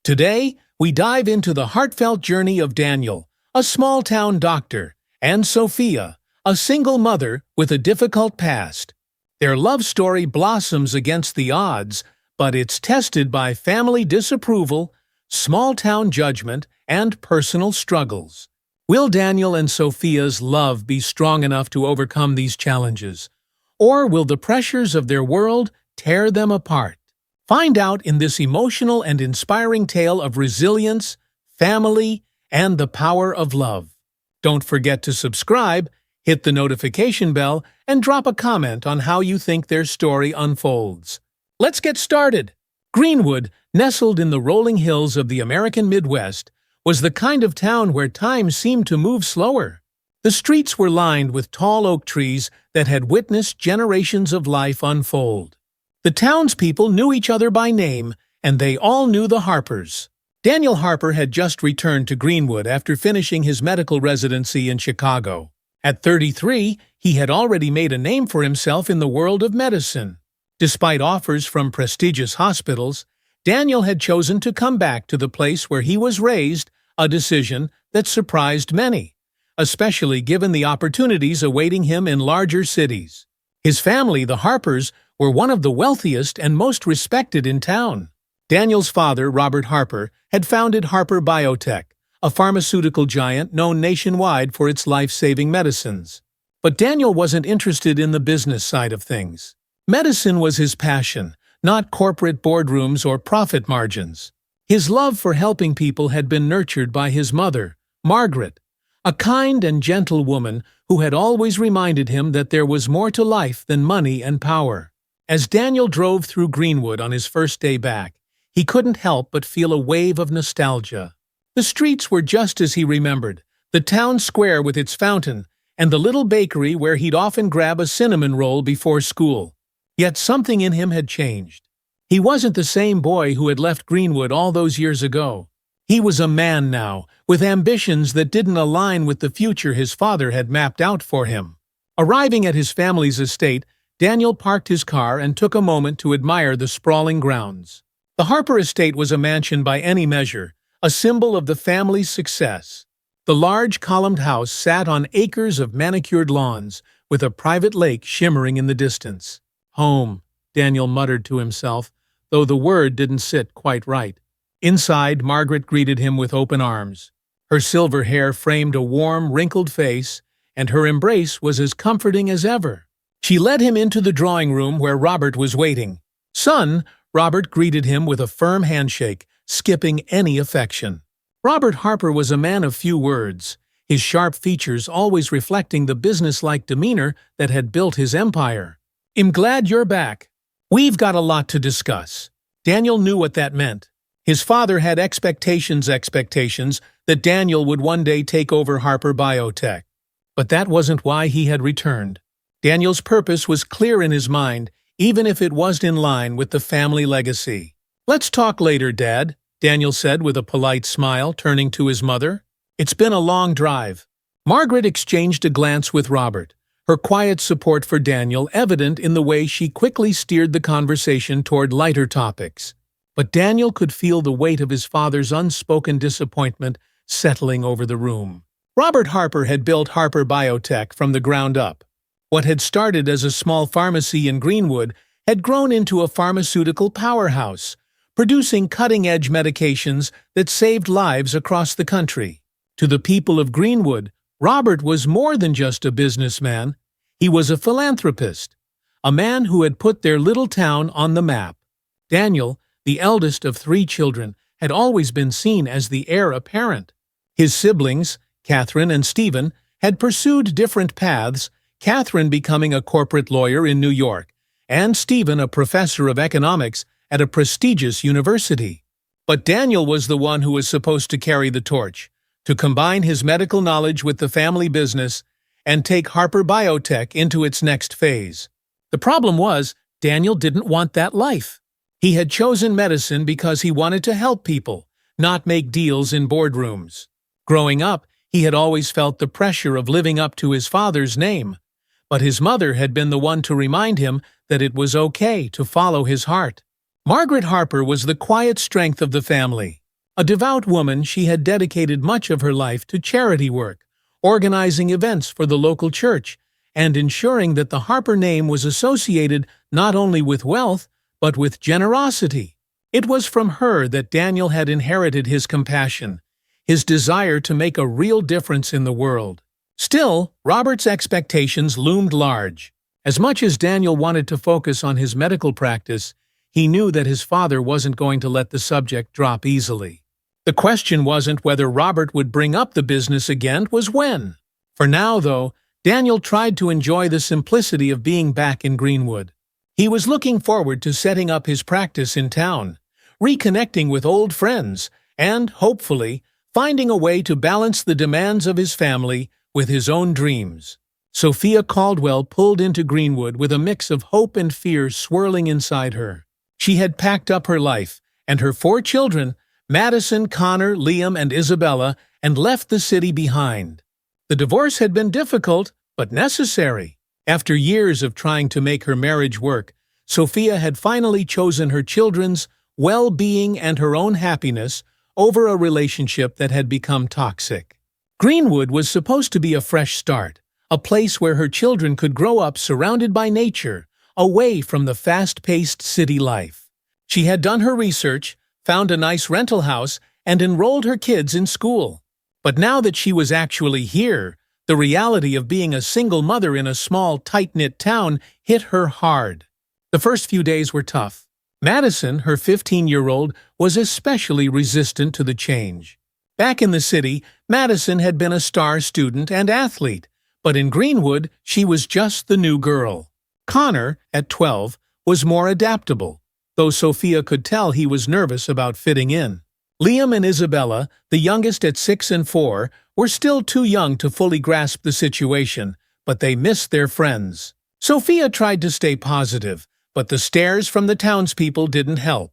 Today, we dive into the heartfelt journey of Daniel, a small-town doctor, and Sophia, a single mother with a difficult past. Their love story blossoms against the odds, but it's tested by family disapproval, small-town judgment, and personal struggles. Will Daniel and Sophia's love be strong enough to overcome these challenges? Or will the pressures of their world tear them apart? Find out in this emotional and inspiring tale of resilience, family, and the power of love. Don't forget to subscribe, hit the notification bell, and drop a comment on how you think their story unfolds. Let's get started. Greenwood, nestled in the rolling hills of the American Midwest, was the kind of town where time seemed to move slower. The streets were lined with tall oak trees that had witnessed generations of life unfold. The townspeople knew each other by name, and they all knew the Harpers. Daniel Harper had just returned to Greenwood after finishing his medical residency in Chicago. At 33, he had already made a name for himself in the world of medicine. Despite offers from prestigious hospitals, Daniel had chosen to come back to the place where he was raised, a decision that surprised many, especially given the opportunities awaiting him in larger cities. His family, the Harpers, were one of the wealthiest and most respected in town. Daniel's father, Robert Harper, had founded Harper Biotech, a pharmaceutical giant known nationwide for its life-saving medicines. But Daniel wasn't interested in the business side of things. Medicine was his passion, not corporate boardrooms or profit margins. His love for helping people had been nurtured by his mother, Margaret, a kind and gentle woman who had always reminded him that there was more to life than money and power. As Daniel drove through Greenwood on his first day back, he couldn't help but feel a wave of nostalgia. The streets were just as he remembered, the town square with its fountain, and the little bakery where he'd often grab a cinnamon roll before school. Yet something in him had changed. He wasn't the same boy who had left Greenwood all those years ago. He was a man now, with ambitions that didn't align with the future his father had mapped out for him. Arriving at his family's estate, Daniel parked his car and took a moment to admire the sprawling grounds. The Harper estate was a mansion by any measure, a symbol of the family's success. The large columned house sat on acres of manicured lawns, with a private lake shimmering in the distance. Home, Daniel muttered to himself, though the word didn't sit quite right. Inside, Margaret greeted him with open arms. Her silver hair framed a warm, wrinkled face, and her embrace was as comforting as ever. She led him into the drawing room where Robert was waiting. "Son," Robert greeted him with a firm handshake, skipping any affection. Robert Harper was a man of few words, his sharp features always reflecting the businesslike demeanor that had built his empire. "I'm glad you're back. We've got a lot to discuss." Daniel knew what that meant. His father had expectations that Daniel would one day take over Harper Biotech. But that wasn't why he had returned. Daniel's purpose was clear in his mind, even if it wasn't in line with the family legacy. "Let's talk later, Dad," Daniel said with a polite smile, turning to his mother. "It's been a long drive." Margaret exchanged a glance with Robert, her quiet support for Daniel evident in the way she quickly steered the conversation toward lighter topics. But Daniel could feel the weight of his father's unspoken disappointment settling over the room. Robert Harper had built Harper Biotech from the ground up. What had started as a small pharmacy in Greenwood had grown into a pharmaceutical powerhouse, producing cutting-edge medications that saved lives across the country. To the people of Greenwood, Robert was more than just a businessman. He was a philanthropist, a man who had put their little town on the map. Daniel, the eldest of 3 children, had always been seen as the heir apparent. His siblings, Catherine and Stephen, had pursued different paths, Catherine becoming a corporate lawyer in New York, and Stephen a professor of economics at a prestigious university. But Daniel was the one who was supposed to carry the torch, to combine his medical knowledge with the family business and take Harper Biotech into its next phase. The problem was, Daniel didn't want that life. He had chosen medicine because he wanted to help people, not make deals in boardrooms. Growing up, he had always felt the pressure of living up to his father's name, but his mother had been the one to remind him that it was okay to follow his heart. Margaret Harper was the quiet strength of the family. A devout woman, she had dedicated much of her life to charity work, organizing events for the local church, and ensuring that the Harper name was associated not only with wealth, but with generosity. It was from her that Daniel had inherited his compassion, his desire to make a real difference in the world. Still, Robert's expectations loomed large. As much as Daniel wanted to focus on his medical practice, he knew that his father wasn't going to let the subject drop easily. The question wasn't whether Robert would bring up the business again, it was when. For now, though, Daniel tried to enjoy the simplicity of being back in Greenwood. He was looking forward to setting up his practice in town, reconnecting with old friends, and, hopefully, finding a way to balance the demands of his family with his own dreams. Sophia Caldwell pulled into Greenwood with a mix of hope and fear swirling inside her. She had packed up her life and her 4 children, Madison, Connor, Liam, and Isabella, and left the city behind. The divorce had been difficult, but necessary. After years of trying to make her marriage work, Sophia had finally chosen her children's well-being and her own happiness over a relationship that had become toxic. Greenwood was supposed to be a fresh start, a place where her children could grow up surrounded by nature, away from the fast-paced city life. She had done her research, found a nice rental house, and enrolled her kids in school. But now that she was actually here, the reality of being a single mother in a small, tight-knit town hit her hard. The first few days were tough. Madison, her 15-year-old, was especially resistant to the change. Back in the city, Madison had been a star student and athlete, but in Greenwood, she was just the new girl. Connor, at 12, was more adaptable, though Sophia could tell he was nervous about fitting in. Liam and Isabella, the youngest at 6 and 4, were still too young to fully grasp the situation, but they missed their friends. Sophia tried to stay positive, but the stares from the townspeople didn't help.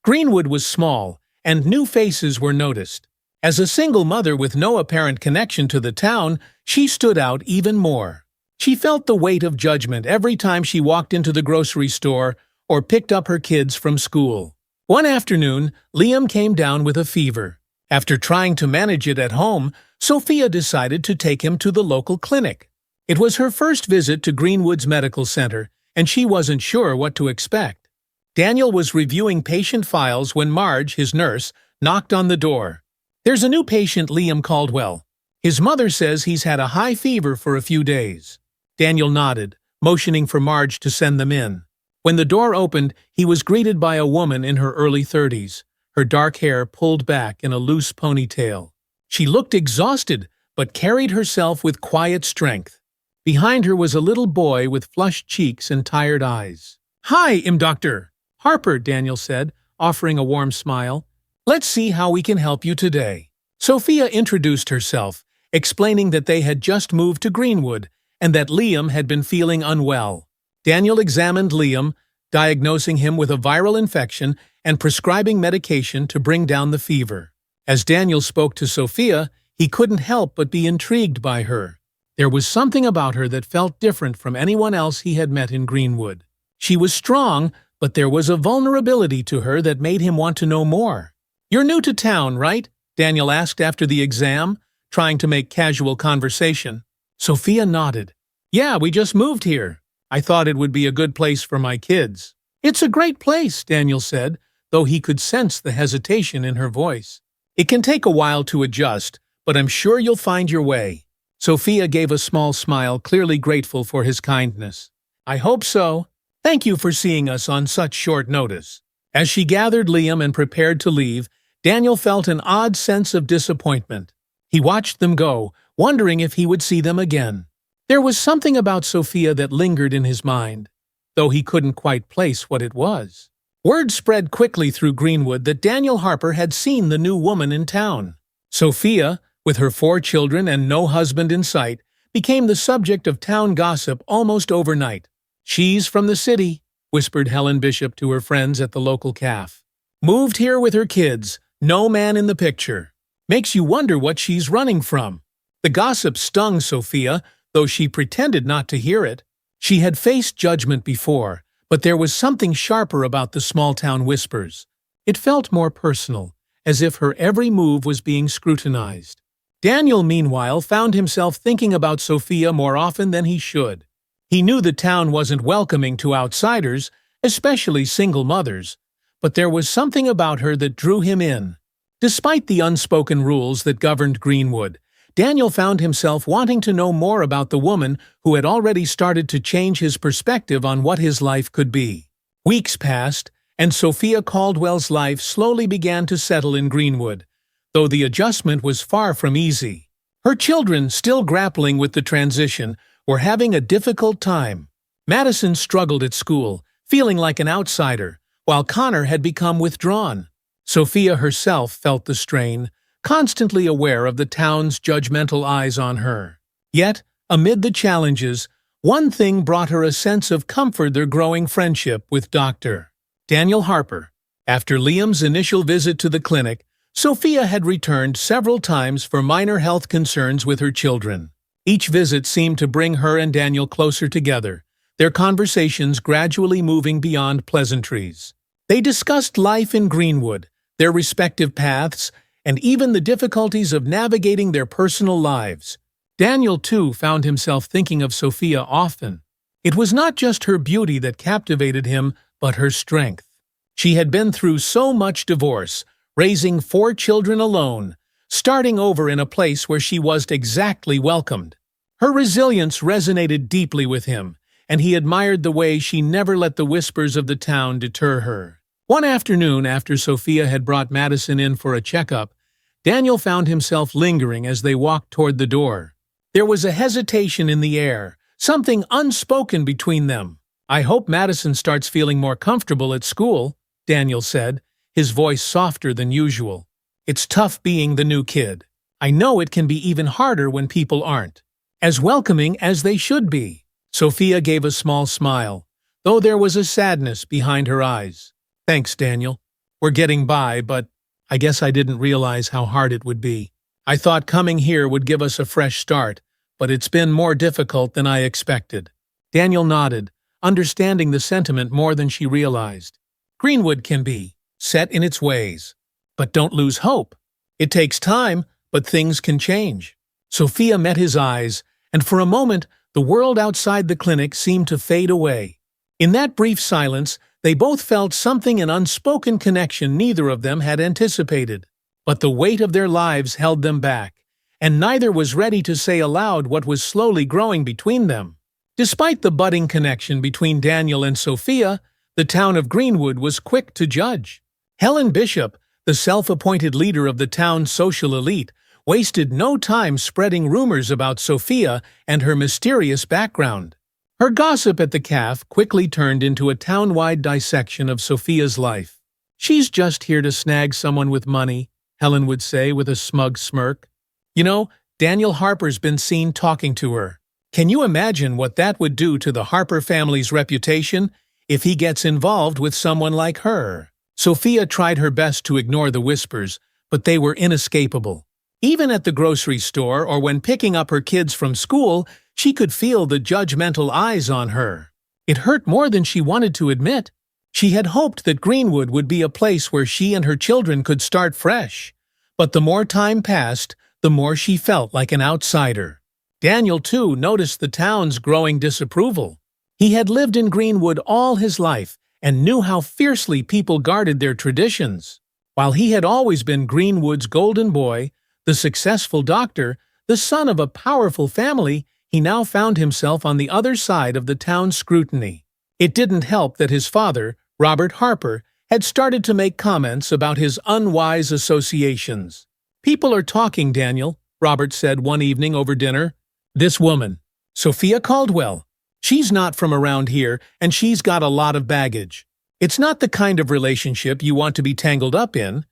Greenwood was small, and new faces were noticed. As a single mother with no apparent connection to the town, she stood out even more. She felt the weight of judgment every time she walked into the grocery store or picked up her kids from school. One afternoon, Liam came down with a fever. After trying to manage it at home, Sophia decided to take him to the local clinic. It was her first visit to Greenwood's medical center, and she wasn't sure what to expect. Daniel was reviewing patient files when Marge, his nurse, knocked on the door. "There's a new patient, Liam Caldwell. His mother says he's had a high fever for a few days." Daniel nodded, motioning for Marge to send them in. When the door opened, he was greeted by a woman in her early 30s, her dark hair pulled back in a loose ponytail. She looked exhausted, but carried herself with quiet strength. Behind her was a little boy with flushed cheeks and tired eyes. "Hi, Dr. Harper," Daniel said, offering a warm smile. "Let's see how we can help you today." Sophia introduced herself, explaining that they had just moved to Greenwood and that Liam had been feeling unwell. Daniel examined Liam, diagnosing him with a viral infection and prescribing medication to bring down the fever. As Daniel spoke to Sophia, he couldn't help but be intrigued by her. There was something about her that felt different from anyone else he had met in Greenwood. She was strong, but there was a vulnerability to her that made him want to know more. "You're new to town, right?" Daniel asked after the exam, trying to make casual conversation. Sophia nodded. "Yeah, we just moved here. I thought it would be a good place for my kids." "It's a great place," Daniel said, though he could sense the hesitation in her voice. "It can take a while to adjust, but I'm sure you'll find your way." Sophia gave a small smile, clearly grateful for his kindness. "I hope so. Thank you for seeing us on such short notice." As she gathered Liam and prepared to leave, Daniel felt an odd sense of disappointment. He watched them go, wondering if he would see them again. There was something about Sophia that lingered in his mind, though he couldn't quite place what it was. Word spread quickly through Greenwood that Daniel Harper had seen the new woman in town. Sophia, with her 4 children and no husband in sight, became the subject of town gossip almost overnight. "She's from the city," whispered Helen Bishop to her friends at the local cafe. "Moved here with her kids, no man in the picture. Makes you wonder what she's running from." The gossip stung Sophia, though she pretended not to hear it. She had faced judgment before, but there was something sharper about the small-town whispers. It felt more personal, as if her every move was being scrutinized. Daniel, meanwhile, found himself thinking about Sophia more often than he should. He knew the town wasn't welcoming to outsiders, especially single mothers, but there was something about her that drew him in. Despite the unspoken rules that governed Greenwood, Daniel found himself wanting to know more about the woman who had already started to change his perspective on what his life could be. Weeks passed, and Sophia Caldwell's life slowly began to settle in Greenwood, though the adjustment was far from easy. Her children, still grappling with the transition, were having a difficult time. Madison struggled at school, feeling like an outsider, while Connor had become withdrawn. Sophia herself felt the strain, constantly aware of the town's judgmental eyes on her. Yet, amid the challenges, one thing brought her a sense of comfort: their growing friendship with Dr. Daniel Harper. After Liam's initial visit to the clinic, Sophia had returned several times for minor health concerns with her children. Each visit seemed to bring her and Daniel closer together, their conversations gradually moving beyond pleasantries. They discussed life in Greenwood, their respective paths, and even the difficulties of navigating their personal lives. Daniel, too, found himself thinking of Sophia often. It was not just her beauty that captivated him, but her strength. She had been through so much divorce, raising 4 children alone, starting over in a place where she was exactly welcomed. Her resilience resonated deeply with him, and he admired the way she never let the whispers of the town deter her. One afternoon, after Sophia had brought Madison in for a checkup, Daniel found himself lingering as they walked toward the door. There was a hesitation in the air, something unspoken between them. "I hope Madison starts feeling more comfortable at school," Daniel said, his voice softer than usual. "It's tough being the new kid. I know it can be even harder when people aren't as welcoming as they should be." Sophia gave a small smile, though there was a sadness behind her eyes. "Thanks, Daniel. We're getting by, but I guess I didn't realize how hard it would be. I thought coming here would give us a fresh start, but it's been more difficult than I expected." Daniel nodded, understanding the sentiment more than she realized. Greenwood can be set in its ways, but don't lose hope. It takes time, but things can change. Sophia met his eyes, and for a moment, the world outside the clinic seemed to fade away. In that brief silence, they both felt something, an unspoken connection neither of them had anticipated. But the weight of their lives held them back, and neither was ready to say aloud what was slowly growing between them. Despite the budding connection between Daniel and Sophia, the town of Greenwood was quick to judge. Helen Bishop, the self-appointed leader of the town's social elite, wasted no time spreading rumors about Sophia and her mysterious background. Her gossip at the cafe quickly turned into a town-wide dissection of Sophia's life. "She's just here to snag someone with money," Helen would say with a smug smirk. "You know, Daniel Harper's been seen talking to her. Can you imagine what that would do to the Harper family's reputation if he gets involved with someone like her?" Sophia tried her best to ignore the whispers, but they were inescapable. Even at the grocery store or when picking up her kids from school, she could feel the judgmental eyes on her. It hurt more than she wanted to admit. She had hoped that Greenwood would be a place where she and her children could start fresh. But the more time passed, the more she felt like an outsider. Daniel, too, noticed the town's growing disapproval. He had lived in Greenwood all his life and knew how fiercely people guarded their traditions. While he had always been Greenwood's golden boy, the successful doctor, the son of a powerful family, he now found himself on the other side of the town's scrutiny. It didn't help that his father, Robert Harper, had started to make comments about his unwise associations. "People are talking, Daniel," Robert said one evening over dinner. "This woman, Sophia Caldwell, she's not from around here, and she's got a lot of baggage. It's not the kind of relationship you want to be tangled up in,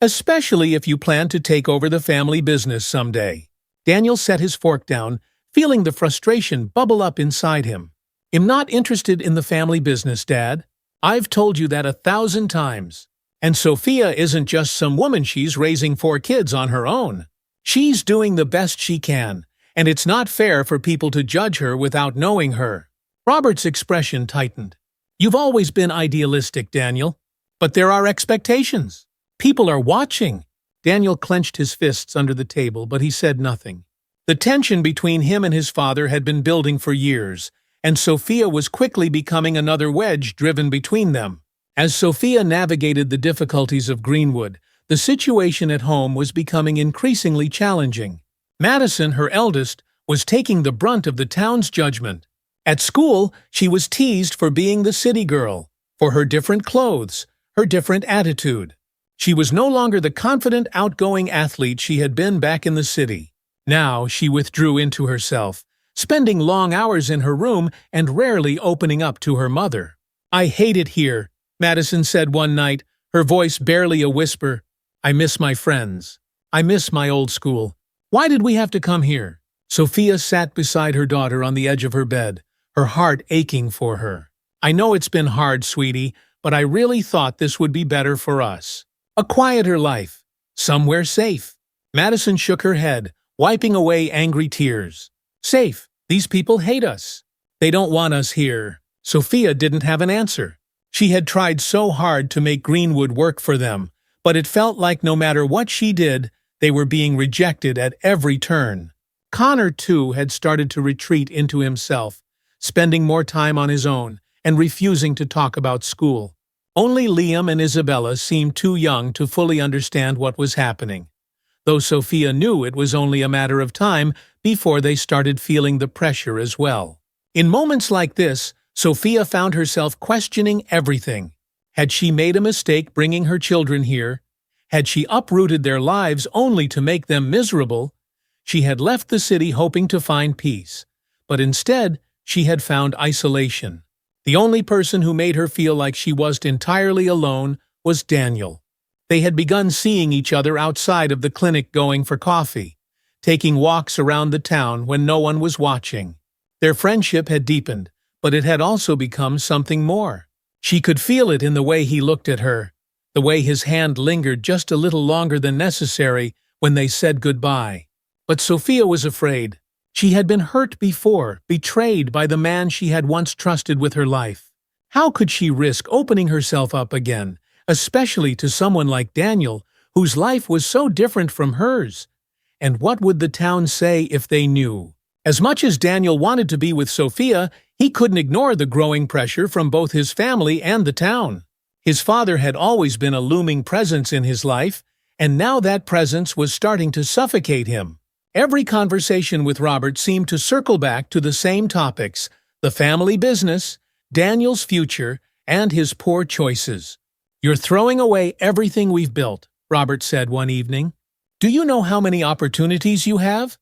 especially if you plan to take over the family business someday." Daniel set his fork down, feeling the frustration bubble up inside him. "I'm not interested in the family business, Dad. I've told you that 1,000 times. And Sophia isn't just some woman, she's raising 4 kids on her own. She's doing the best she can, and it's not fair for people to judge her without knowing her." Robert's expression tightened. "You've always been idealistic, Daniel. But there are expectations. People are watching. Daniel clenched his fists under the table, but he said nothing. The tension between him and his father had been building for years, and Sophia was quickly becoming another wedge driven between them. As Sophia navigated the difficulties of Greenwood, the situation at home was becoming increasingly challenging. Madison, her eldest, was taking the brunt of the town's judgment. At school, she was teased for being the city girl, for her different clothes, her different attitude. She was no longer the confident, outgoing athlete she had been back in the city. Now she withdrew into herself, spending long hours in her room and rarely opening up to her mother. "I hate it here," Madison said one night, her voice barely a whisper. "I miss my friends. I miss my old school. Why did we have to come here?" Sophia sat beside her daughter on the edge of her bed, her heart aching for her. "I know it's been hard, sweetie, but I really thought this would be better for us. A quieter life. Somewhere safe." Madison shook her head, wiping away angry tears. "Safe. These people hate us. They don't want us here." Sophia didn't have an answer. She had tried so hard to make Greenwood work for them, but it felt like no matter what she did, they were being rejected at every turn. Connor, too, had started to retreat into himself, spending more time on his own and refusing to talk about school. Only Liam and Isabella seemed too young to fully understand what was happening, though Sophia knew it was only a matter of time before they started feeling the pressure as well. In moments like this, Sophia found herself questioning everything. Had she made a mistake bringing her children here? Had she uprooted their lives only to make them miserable? She had left the city hoping to find peace, but instead she had found isolation. The only person who made her feel like she was entirely alone was Daniel. They had begun seeing each other outside of the clinic, going for coffee, taking walks around the town when no one was watching. Their friendship had deepened, but it had also become something more. She could feel it in the way he looked at her, the way his hand lingered just a little longer than necessary when they said goodbye. But Sophia was afraid. She had been hurt before, betrayed by the man she had once trusted with her life. How could she risk opening herself up again, especially to someone like Daniel, whose life was so different from hers? And what would the town say if they knew? As much as Daniel wanted to be with Sophia, he couldn't ignore the growing pressure from both his family and the town. His father had always been a looming presence in his life, and now that presence was starting to suffocate him. Every conversation with Robert seemed to circle back to the same topics: the family business, Daniel's future, and his poor choices. "You're throwing away everything we've built," Robert said one evening. "Do you know how many opportunities you have?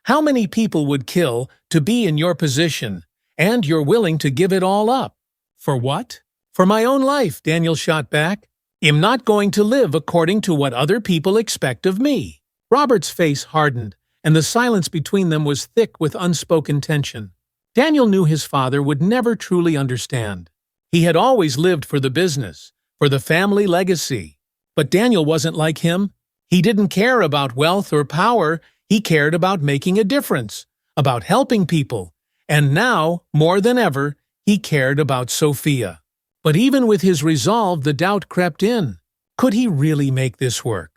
How many people would kill to be in your position, and you're willing to give it all up? For what?" "For my own life," Daniel shot back. "I'm not going to live according to what other people expect of me." Robert's face hardened, and the silence between them was thick with unspoken tension. Daniel knew his father would never truly understand. He had always lived for the business, for the family legacy. But Daniel wasn't like him. He didn't care about wealth or power. He cared about making a difference, about helping people. And now, more than ever, he cared about Sophia. But even with his resolve, the doubt crept in. Could he really make this work?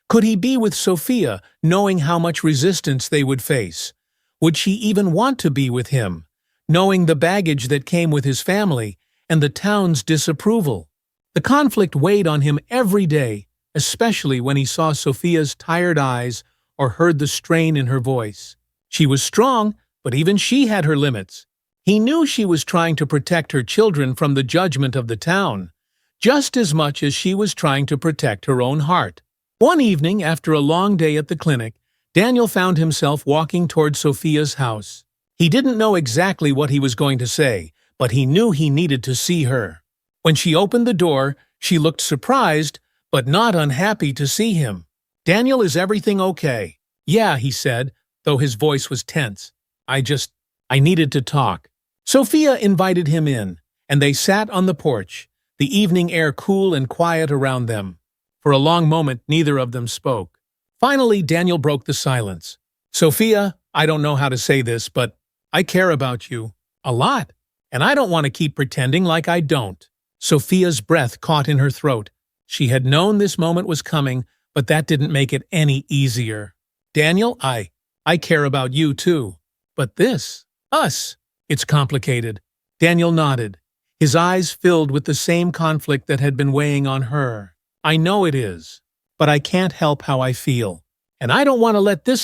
Could he be with Sophia, knowing how much resistance they would face? Would she even want to be with him, knowing the baggage that came with his family and the town's disapproval? The conflict weighed on him every day, especially when he saw Sophia's tired eyes or heard the strain in her voice. She was strong, but even she had her limits. He knew she was trying to protect her children from the judgment of the town, just as much as she was trying to protect her own heart. One evening, after a long day at the clinic, Daniel found himself walking toward Sophia's house. He didn't know exactly what he was going to say, but he knew he needed to see her. When she opened the door, she looked surprised, but not unhappy to see him. "Daniel, is everything okay?" "Yeah," he said, though his voice was tense. I needed to talk." Sophia invited him in, and they sat on the porch, the evening air cool and quiet around them. For a long moment, neither of them spoke. Finally, Daniel broke the silence. "Sophia, I don't know how to say this, but I care about you. A lot. And I don't want to keep pretending like I don't." Sophia's breath caught in her throat. She had known this moment was coming, but that didn't make it any easier. Daniel, I care about you too. But us, it's complicated. Daniel nodded, his eyes filled with the same conflict that had been weighing on her. I know it is, but I can't help how I feel. And I don't want to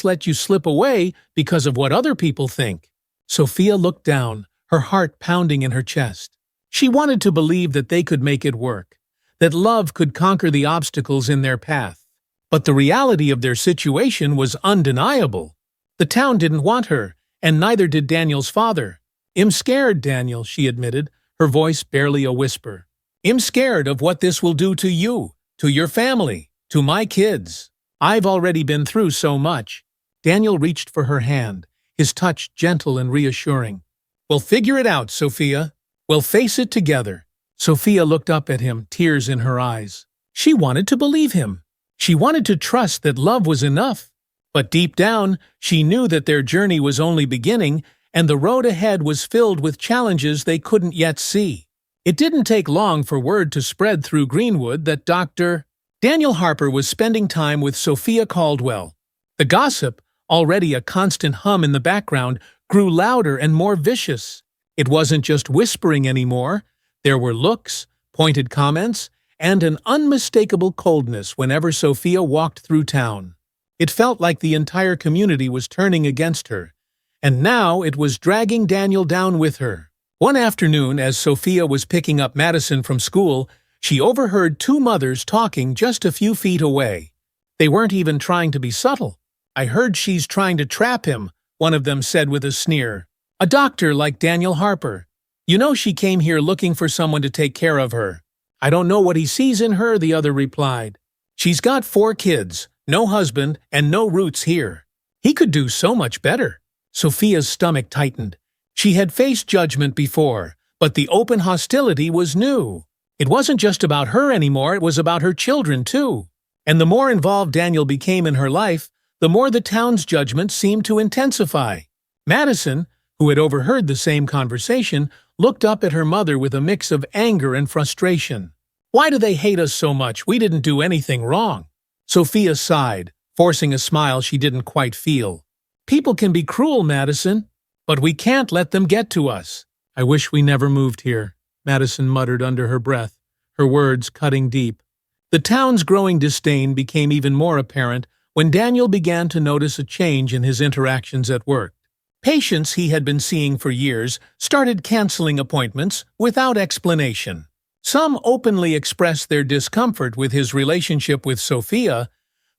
let you slip away because of what other people think. Sophia looked down, her heart pounding in her chest. She wanted to believe that they could make it work, that love could conquer the obstacles in their path. But the reality of their situation was undeniable. The town didn't want her, and neither did Daniel's father. "I'm scared, Daniel," she admitted, her voice barely a whisper. "I'm scared of what this will do to you, to your family, to my kids. I've already been through so much." Daniel reached for her hand, his touch gentle and reassuring. "We'll figure it out, Sophia. We'll face it together." Sophia looked up at him, tears in her eyes. She wanted to believe him. She wanted to trust that love was enough. But deep down, she knew that their journey was only beginning, and the road ahead was filled with challenges they couldn't yet see. It didn't take long for word to spread through Greenwood that Dr. Daniel Harper was spending time with Sophia Caldwell. The gossip, already a constant hum in the background, grew louder and more vicious. It wasn't just whispering anymore. There were looks, pointed comments, and an unmistakable coldness whenever Sophia walked through town. It felt like the entire community was turning against her, and now it was dragging Daniel down with her. One afternoon, as Sophia was picking up Madison from school, she overheard two mothers talking just a few feet away. They weren't even trying to be subtle. "I heard she's trying to trap him," one of them said with a sneer. "A doctor like Daniel Harper. You know she came here looking for someone to take care of her." "I don't know what he sees in her," the other replied. "She's got 4 kids, no husband, and no roots here. He could do so much better." Sophia's stomach tightened. She had faced judgment before, but the open hostility was new. It wasn't just about her anymore, it was about her children too. And the more involved Daniel became in her life, the more the town's judgment seemed to intensify. Madison, who had overheard the same conversation, looked up at her mother with a mix of anger and frustration. "Why do they hate us so much? We didn't do anything wrong." Sophia sighed, forcing a smile she didn't quite feel. "People can be cruel, Madison, but we can't let them get to us." "I wish we never moved here," Madison muttered under her breath, her words cutting deep. The town's growing disdain became even more apparent when Daniel began to notice a change in his interactions at work. Patients he had been seeing for years started canceling appointments without explanation. Some openly expressed their discomfort with his relationship with Sophia,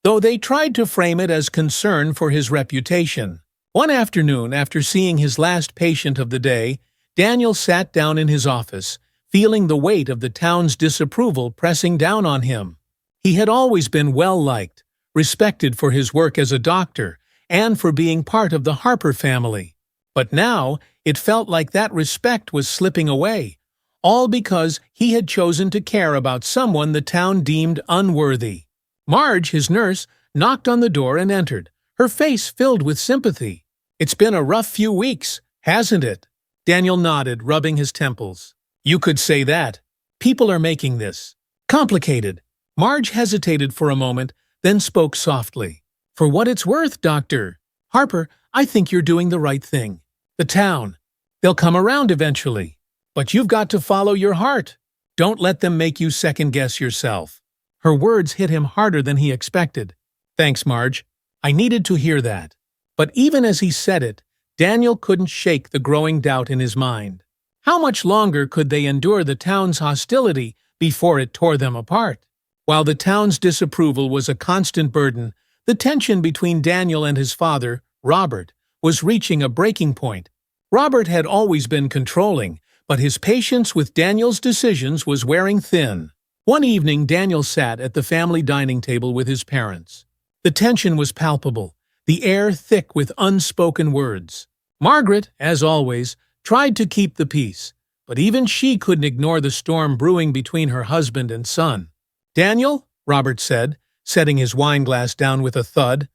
though they tried to frame it as concern for his reputation. One afternoon, after seeing his last patient of the day, Daniel sat down in his office, feeling the weight of the town's disapproval pressing down on him. He had always been well-liked, respected for his work as a doctor, and for being part of the Harper family. But now, it felt like that respect was slipping away, all because he had chosen to care about someone the town deemed unworthy. Marge, his nurse, knocked on the door and entered, her face filled with sympathy. "It's been a rough few weeks, hasn't it?" Daniel nodded, rubbing his temples. "You could say that. People are making this complicated." Marge hesitated for a moment, then spoke softly. "For what it's worth, Dr. Harper, I think you're doing the right thing. The town, they'll come around eventually. But you've got to follow your heart. Don't let them make you second-guess yourself." Her words hit him harder than he expected. "Thanks, Marge. I needed to hear that." But even as he said it, Daniel couldn't shake the growing doubt in his mind. How much longer could they endure the town's hostility before it tore them apart? While the town's disapproval was a constant burden, the tension between Daniel and his father, Robert, was reaching a breaking point. Robert had always been controlling, but his patience with Daniel's decisions was wearing thin. One evening, Daniel sat at the family dining table with his parents. The tension was palpable, the air thick with unspoken words. Margaret, as always, tried to keep the peace, but even she couldn't ignore the storm brewing between her husband and son. "Daniel," Robert said, setting his wineglass down with a thud,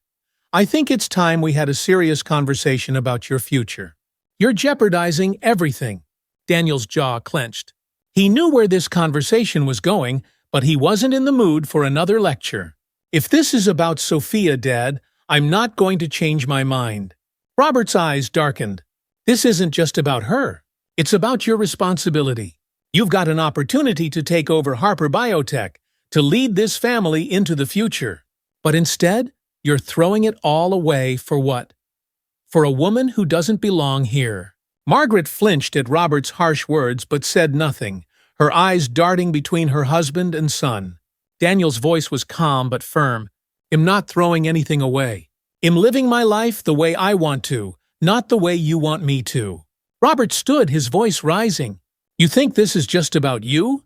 "I think it's time we had a serious conversation about your future. You're jeopardizing everything." Daniel's jaw clenched. He knew where this conversation was going, but he wasn't in the mood for another lecture. "If this is about Sophia, Dad, I'm not going to change my mind." Robert's eyes darkened. "This isn't just about her. It's about your responsibility. You've got an opportunity to take over Harper Biotech, to lead this family into the future. But instead, you're throwing it all away for what? For a woman who doesn't belong here." Margaret flinched at Robert's harsh words but said nothing, her eyes darting between her husband and son. Daniel's voice was calm but firm. "I'm not throwing anything away. I'm living my life the way I want to, not the way you want me to." Robert stood, his voice rising. "You think this is just about you?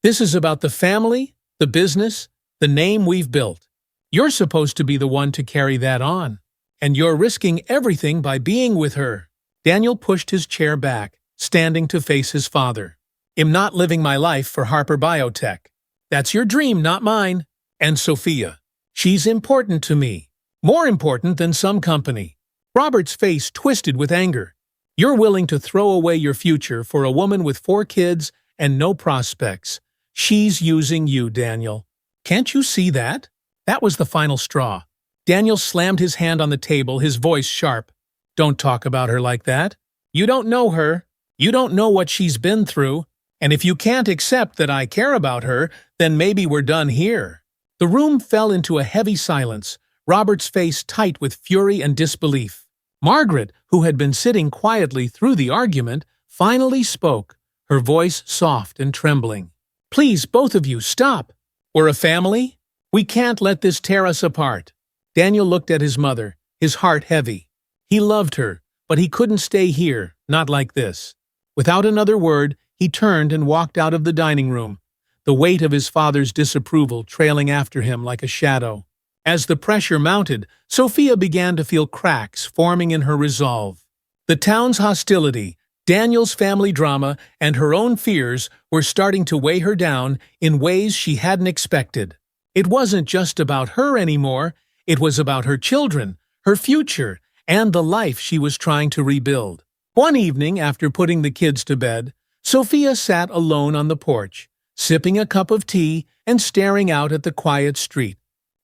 This is about the family, the business, the name we've built. You're supposed to be the one to carry that on. And you're risking everything by being with her." Daniel pushed his chair back, standing to face his father. "I'm not living my life for Harper Biotech. That's your dream, not mine. And Sophia. She's important to me. More important than some company." Robert's face twisted with anger. "You're willing to throw away your future for a woman with 4 kids and no prospects. She's using you, Daniel. Can't you see that?" That was the final straw. Daniel slammed his hand on the table, his voice sharp. "Don't talk about her like that. You don't know her. You don't know what she's been through. And if you can't accept that I care about her, then maybe we're done here." The room fell into a heavy silence, Robert's face tight with fury and disbelief. Margaret, who had been sitting quietly through the argument, finally spoke, her voice soft and trembling. "Please, both of you, stop. We're a family. We can't let this tear us apart." Daniel looked at his mother, his heart heavy. He loved her, but he couldn't stay here, not like this. Without another word, he turned and walked out of the dining room, the weight of his father's disapproval trailing after him like a shadow. As the pressure mounted, Sophia began to feel cracks forming in her resolve. The town's hostility, Daniel's family drama, and her own fears were starting to weigh her down in ways she hadn't expected. It wasn't just about her anymore, it was about her children, her future, and the life she was trying to rebuild. One evening, after putting the kids to bed, Sophia sat alone on the porch, sipping a cup of tea and staring out at the quiet street.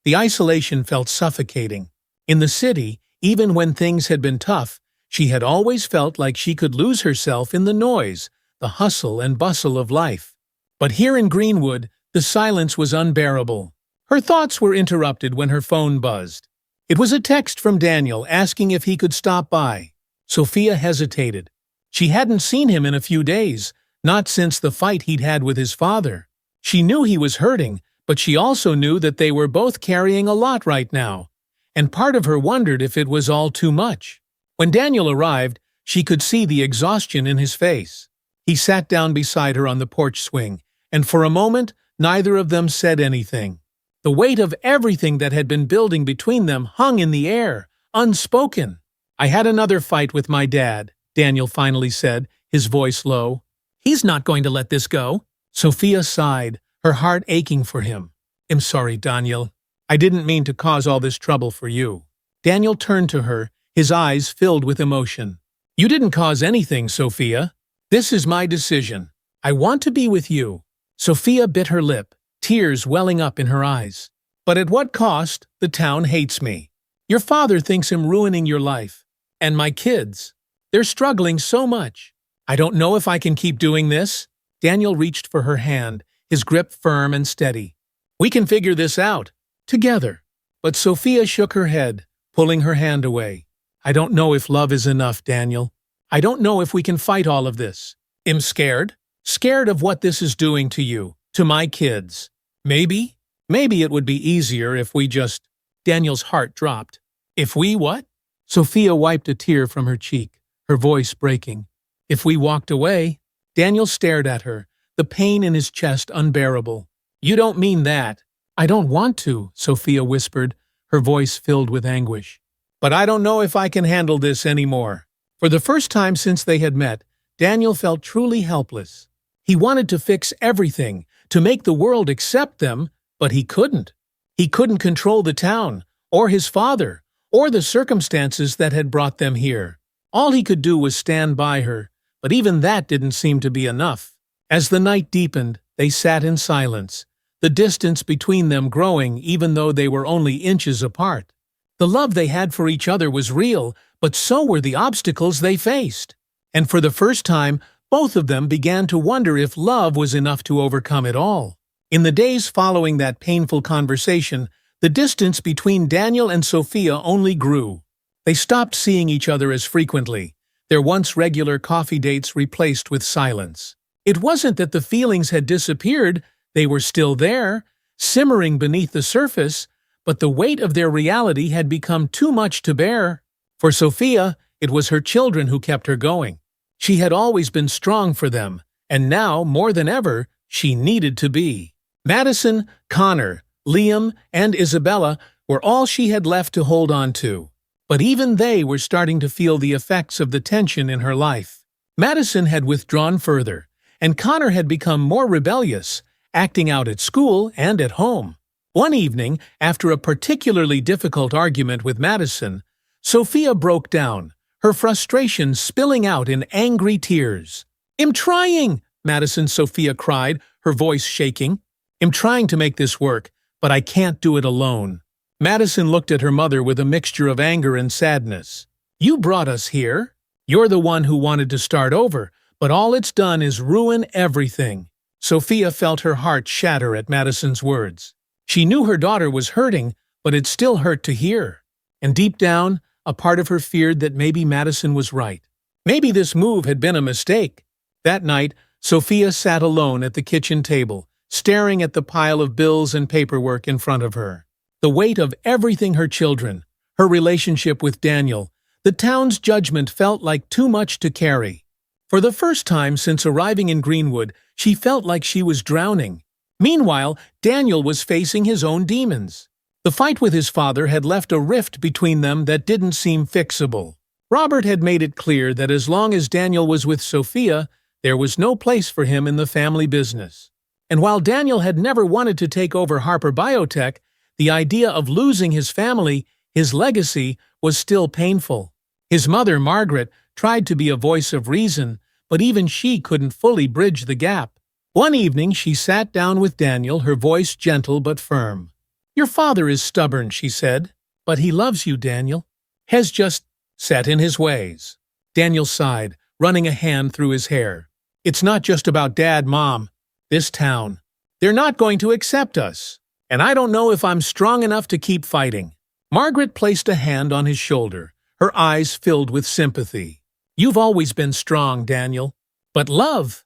The isolation felt suffocating. In the city, even when things had been tough, she had always felt like she could lose herself in the noise, the hustle and bustle of life. But here in Greenwood, the silence was unbearable. Her thoughts were interrupted when her phone buzzed. It was a text from Daniel asking if he could stop by. Sophia hesitated. She hadn't seen him in a few days, not since the fight he'd had with his father. She knew he was hurting, but she also knew that they were both carrying a lot right now, and part of her wondered if it was all too much. When Daniel arrived, she could see the exhaustion in his face. He sat down beside her on the porch swing, and for a moment, neither of them said anything. The weight of everything that had been building between them hung in the air, unspoken. "I had another fight with my dad," Daniel finally said, his voice low. "He's not going to let this go." Sophia sighed, her heart aching for him. "I'm sorry, Daniel. I didn't mean to cause all this trouble for you." Daniel turned to her, his eyes filled with emotion. "You didn't cause anything, Sophia. This is my decision. I want to be with you." Sophia bit her lip, tears welling up in her eyes. "But at what cost? The town hates me. Your father thinks I'm ruining your life. And my kids. They're struggling so much. I don't know if I can keep doing this." Daniel reached for her hand, his grip firm and steady. "We can figure this out. Together." But Sophia shook her head, pulling her hand away. "I don't know if love is enough, Daniel. I don't know if we can fight all of this. I'm scared. Scared of what this is doing to you, to my kids. Maybe it would be easier if we just—" Daniel's heart dropped. "If we what?" Sophia wiped a tear from her cheek, her voice breaking. "If we walked away?" Daniel stared at her, the pain in his chest unbearable. "You don't mean that." "I don't want to," Sophia whispered, her voice filled with anguish. "But I don't know if I can handle this anymore." For the first time since they had met, Daniel felt truly helpless. He wanted to fix everything, to make the world accept them, but he couldn't. He couldn't control the town, or his father, or the circumstances that had brought them here. All he could do was stand by her, but even that didn't seem to be enough. As the night deepened, they sat in silence, the distance between them growing even though they were only inches apart. The love they had for each other was real, but so were the obstacles they faced. And for the first time, both of them began to wonder if love was enough to overcome it all. In the days following that painful conversation, the distance between Daniel and Sophia only grew. They stopped seeing each other as frequently, their once regular coffee dates replaced with silence. It wasn't that the feelings had disappeared, they were still there, simmering beneath the surface, but the weight of their reality had become too much to bear. For Sophia, it was her children who kept her going. She had always been strong for them, and now, more than ever, she needed to be. Madison, Connor, Liam, and Isabella were all she had left to hold on to. But even they were starting to feel the effects of the tension in her life. Madison had withdrawn further, and Connor had become more rebellious, acting out at school and at home. One evening, after a particularly difficult argument with Madison, Sophia broke down, her frustration spilling out in angry tears. "I'm trying," Madison Sophia cried, her voice shaking. "I'm trying to make this work, but I can't do it alone." Madison looked at her mother with a mixture of anger and sadness. "You brought us here. You're the one who wanted to start over, but all it's done is ruin everything." Sophia felt her heart shatter at Madison's words. She knew her daughter was hurting, but it still hurt to hear. And deep down, a part of her feared that maybe Madison was right. Maybe this move had been a mistake. That night, Sophia sat alone at the kitchen table, staring at the pile of bills and paperwork in front of her. The weight of everything her children, her relationship with Daniel, the town's judgment felt like too much to carry. For the first time since arriving in Greenwood, she felt like she was drowning. Meanwhile, Daniel was facing his own demons. The fight with his father had left a rift between them that didn't seem fixable. Robert had made it clear that as long as Daniel was with Sophia, there was no place for him in the family business. And while Daniel had never wanted to take over Harper Biotech, the idea of losing his family, his legacy, was still painful. His mother, Margaret, tried to be a voice of reason, but even she couldn't fully bridge the gap. One evening, she sat down with Daniel, her voice gentle but firm. "Your father is stubborn," she said, "but he loves you, Daniel. Has just set in his ways." Daniel sighed, running a hand through his hair. "It's not just about Dad, Mom. This town. They're not going to accept us. And I don't know if I'm strong enough to keep fighting." Margaret placed a hand on his shoulder, her eyes filled with sympathy. "You've always been strong, Daniel. But love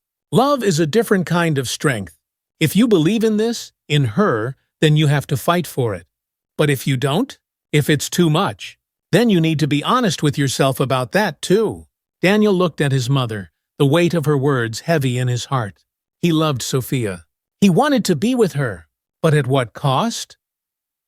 is a different kind of strength. If you believe in this, in her, then you have to fight for it. But if you don't, if it's too much, then you need to be honest with yourself about that too." Daniel looked at his mother, the weight of her words heavy in his heart. He loved Sophia. He wanted to be with her. But at what cost?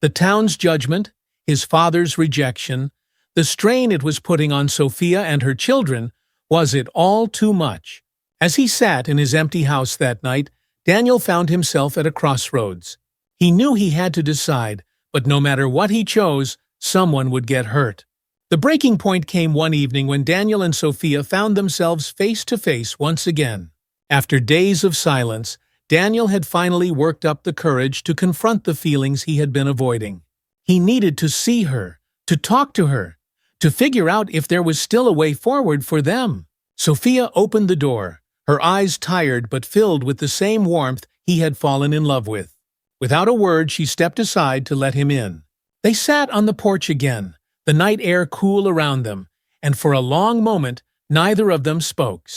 The town's judgment, his father's rejection, the strain it was putting on Sophia and her children, was it all too much? As he sat in his empty house that night, Daniel found himself at a crossroads. He knew he had to decide, but no matter what he chose, someone would get hurt. The breaking point came one evening when Daniel and Sophia found themselves face to face once again. After days of silence, Daniel had finally worked up the courage to confront the feelings he had been avoiding. He needed to see her, to talk to her, to figure out if there was still a way forward for them. Sophia opened the door, her eyes tired but filled with the same warmth he had fallen in love with. Without a word, she stepped aside to let him in. They sat on the porch again, the night air cool around them, and for a long moment, neither of them spoke.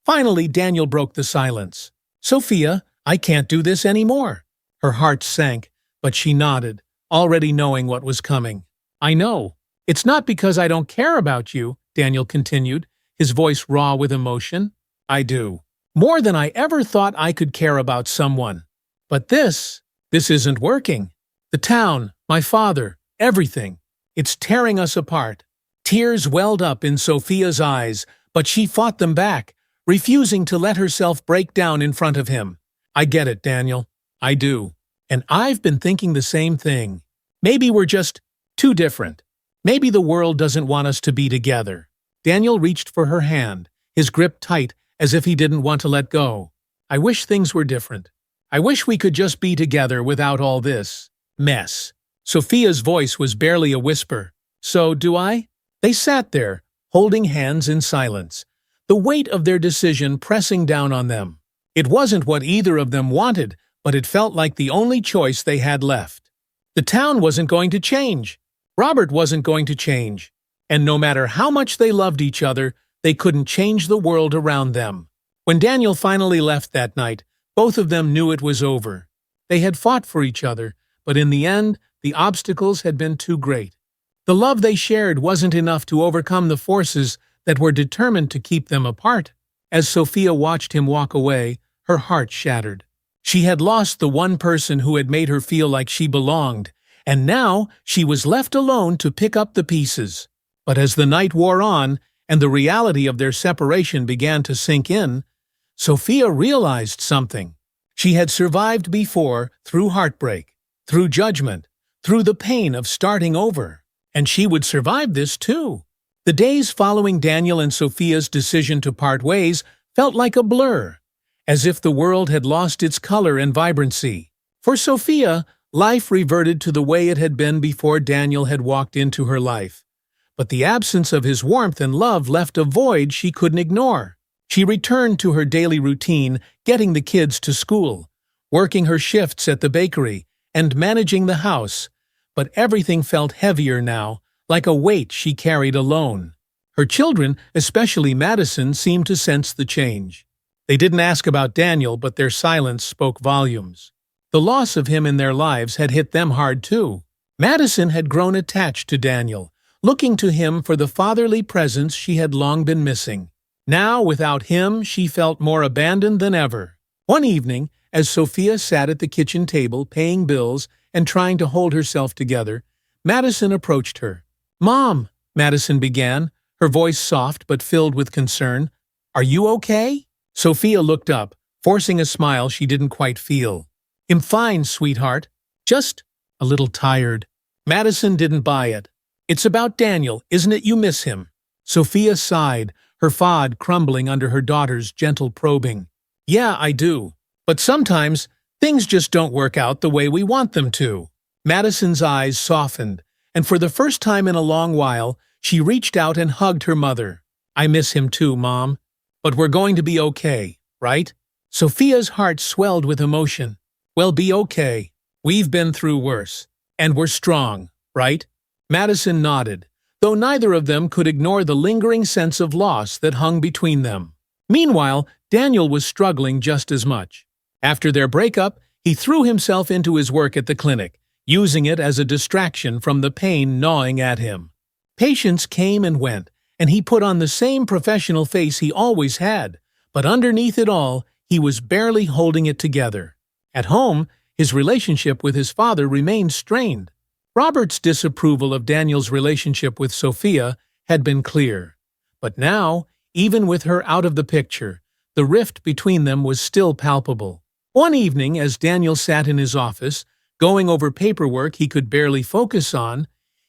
Finally, Daniel broke the silence. "Sophia, I can't do this anymore." Her heart sank, but she nodded, already knowing what was coming. "I know. It's not because I don't care about you," Daniel continued, his voice raw with emotion. "I do. More than I ever thought I could care about someone. But this isn't working. The town, my father, everything. It's tearing us apart." Tears welled up in Sophia's eyes, but she fought them back, refusing to let herself break down in front of him. "I get it, Daniel. I do. And I've been thinking the same thing. Maybe we're just too different. Maybe the world doesn't want us to be together." Daniel reached for her hand, his grip tight as if he didn't want to let go. "I wish things were different. I wish we could just be together without all this mess. Sophia's voice was barely a whisper. So do I? They sat there, holding hands in silence, the weight of their decision pressing down on them. It wasn't what either of them wanted, but it felt like the only choice they had left. The town wasn't going to change. Robert wasn't going to change. And no matter how much they loved each other, they couldn't change the world around them. When Daniel finally left that night, both of them knew it was over. They had fought for each other, but in the end, the obstacles had been too great. The love they shared wasn't enough to overcome the forces that were determined to keep them apart. As Sophia watched him walk away, her heart shattered. She had lost the one person who had made her feel like she belonged, and now she was left alone to pick up the pieces. But as the night wore on, and the reality of their separation began to sink in, Sophia realized something. She had survived before through heartbreak, through judgment, through the pain of starting over. And she would survive this too. The days following Daniel and Sophia's decision to part ways felt like a blur, as if the world had lost its color and vibrancy. For Sophia, life reverted to the way it had been before Daniel had walked into her life. But the absence of his warmth and love left a void she couldn't ignore. She returned to her daily routine, getting the kids to school, working her shifts at the bakery, and managing the house. But everything felt heavier now, like a weight she carried alone. Her children, especially Madison, seemed to sense the change. They didn't ask about Daniel, but their silence spoke volumes. The loss of him in their lives had hit them hard too. Madison had grown attached to Daniel, looking to him for the fatherly presence she had long been missing. Now, without him, she felt more abandoned than ever. One evening, as Sophia sat at the kitchen table paying bills and trying to hold herself together, Madison approached her. "Mom," Madison began, her voice soft but filled with concern. "Are you okay?" Sophia looked up, forcing a smile she didn't quite feel. "I'm fine, sweetheart. Just a little tired." Madison didn't buy it. "It's about Daniel, isn't it? You miss him." Sophia sighed, her fad crumbling under her daughter's gentle probing. "Yeah, I do. But sometimes things just don't work out the way we want them to." Madison's eyes softened, and for the first time in a long while, she reached out and hugged her mother. "I miss him too, Mom. But we're going to be okay, right?" Sophia's heart swelled with emotion. "We'll be okay. We've been through worse. And we're strong, right?" Madison nodded, though neither of them could ignore the lingering sense of loss that hung between them. Meanwhile, Daniel was struggling just as much. After their breakup, he threw himself into his work at the clinic, using it as a distraction from the pain gnawing at him. Patients came and went, and he put on the same professional face he always had, but underneath it all, he was barely holding it together. At home, his relationship with his father remained strained. Robert's disapproval of Daniel's relationship with Sophia had been clear. But now, even with her out of the picture, the rift between them was still palpable. One evening, as Daniel sat in his office, going over paperwork he could barely focus on,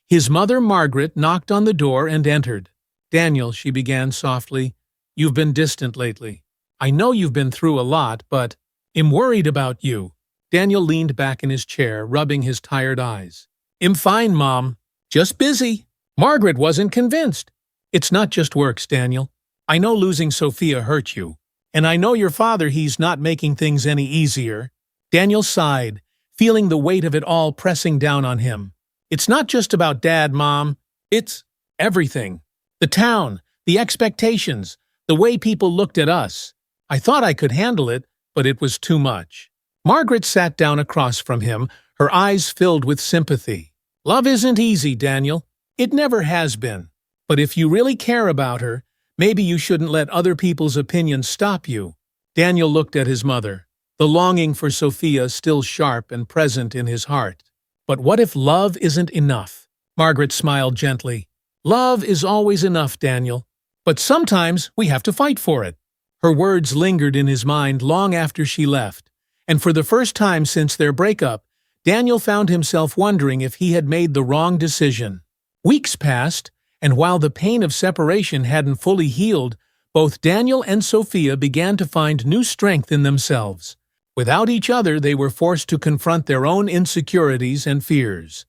his mother, Margaret, knocked on the door and entered. "Daniel," she began softly, "you've been distant lately. I know you've been through a lot, but I'm worried about you." Daniel leaned back in his chair, rubbing his tired eyes. "I'm fine, Mom. Just busy." Margaret wasn't convinced. "It's not just works, Daniel. I know losing Sophia hurt you. And I know your father, he's not making things any easier." Daniel sighed, feeling the weight of it all pressing down on him. "It's not just about Dad, Mom. It's everything. The town, the expectations, the way people looked at us. I thought I could handle it, but it was too much." Margaret sat down across from him, her eyes filled with sympathy. "Love isn't easy, Daniel. It never has been. But if you really care about her, maybe you shouldn't let other people's opinions stop you." Daniel looked at his mother, the longing for Sophia still sharp and present in his heart. "But what if love isn't enough?" Margaret smiled gently. "Love is always enough, Daniel. But sometimes we have to fight for it." Her words lingered in his mind long after she left, and for the first time since their breakup, Daniel found himself wondering if he had made the wrong decision. Weeks passed, and while the pain of separation hadn't fully healed, both Daniel and Sophia began to find new strength in themselves. Without each other, they were forced to confront their own insecurities and fears.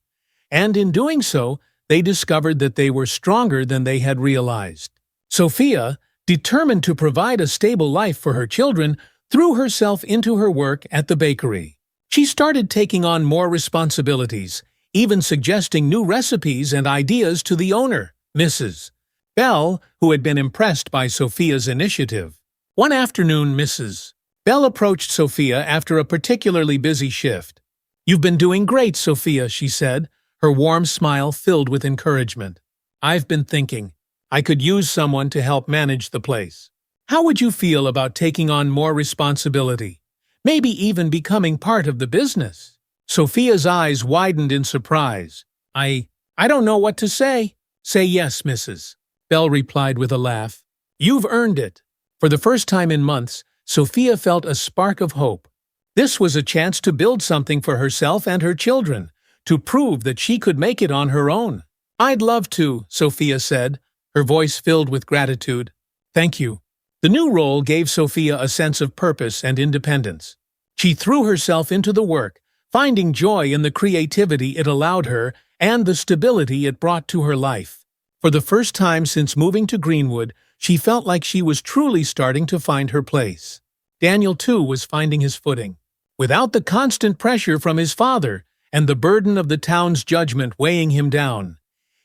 And in doing so, they discovered that they were stronger than they had realized. Sophia, determined to provide a stable life for her children, threw herself into her work at the bakery. She started taking on more responsibilities, even suggesting new recipes and ideas to the owner, Mrs. Bell, who had been impressed by Sophia's initiative. One afternoon, Mrs. Bell approached Sophia after a particularly busy shift. "You've been doing great, Sophia," she said, her warm smile filled with encouragement. "I've been thinking I could use someone to help manage the place. How would you feel about taking on more responsibility? Maybe even becoming part of the business?" Sophia's eyes widened in surprise. I don't know what to say." "Say yes, Mrs. Bell replied with a laugh. "You've earned it." For the first time in months, Sophia felt a spark of hope. This was a chance to build something for herself and her children, to prove that she could make it on her own. "I'd love to," Sophia said, her voice filled with gratitude. "Thank you." The new role gave Sophia a sense of purpose and independence. She threw herself into the work, finding joy in the creativity it allowed her and the stability it brought to her life. For the first time since moving to Greenwood, she felt like she was truly starting to find her place. Daniel, too, was finding his footing. Without the constant pressure from his father and the burden of the town's judgment weighing him down,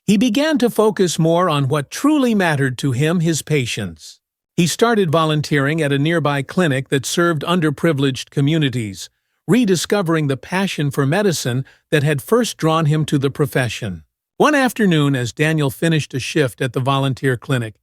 he began to focus more on what truly mattered to him: his patients. He started volunteering at a nearby clinic that served underprivileged communities, rediscovering the passion for medicine that had first drawn him to the profession. One afternoon, as Daniel finished a shift at the volunteer clinic,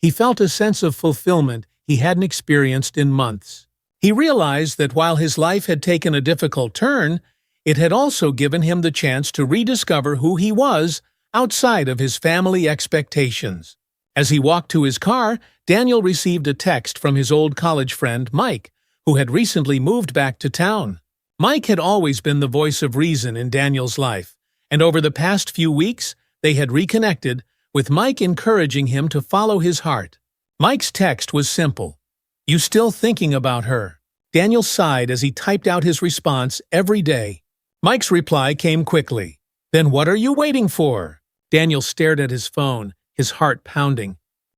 he felt a sense of fulfillment he hadn't experienced in months. He realized that while his life had taken a difficult turn, it had also given him the chance to rediscover who he was outside of his family expectations. As he walked to his car, Daniel received a text from his old college friend, Mike, who had recently moved back to town. Mike had always been the voice of reason in Daniel's life, and over the past few weeks, they had reconnected, with Mike encouraging him to follow his heart. Mike's text was simple: "You still thinking about her?" Daniel sighed as he typed out his response every day. Mike's reply came quickly. "Then what are you waiting for?" Daniel stared at his phone, his heart pounding.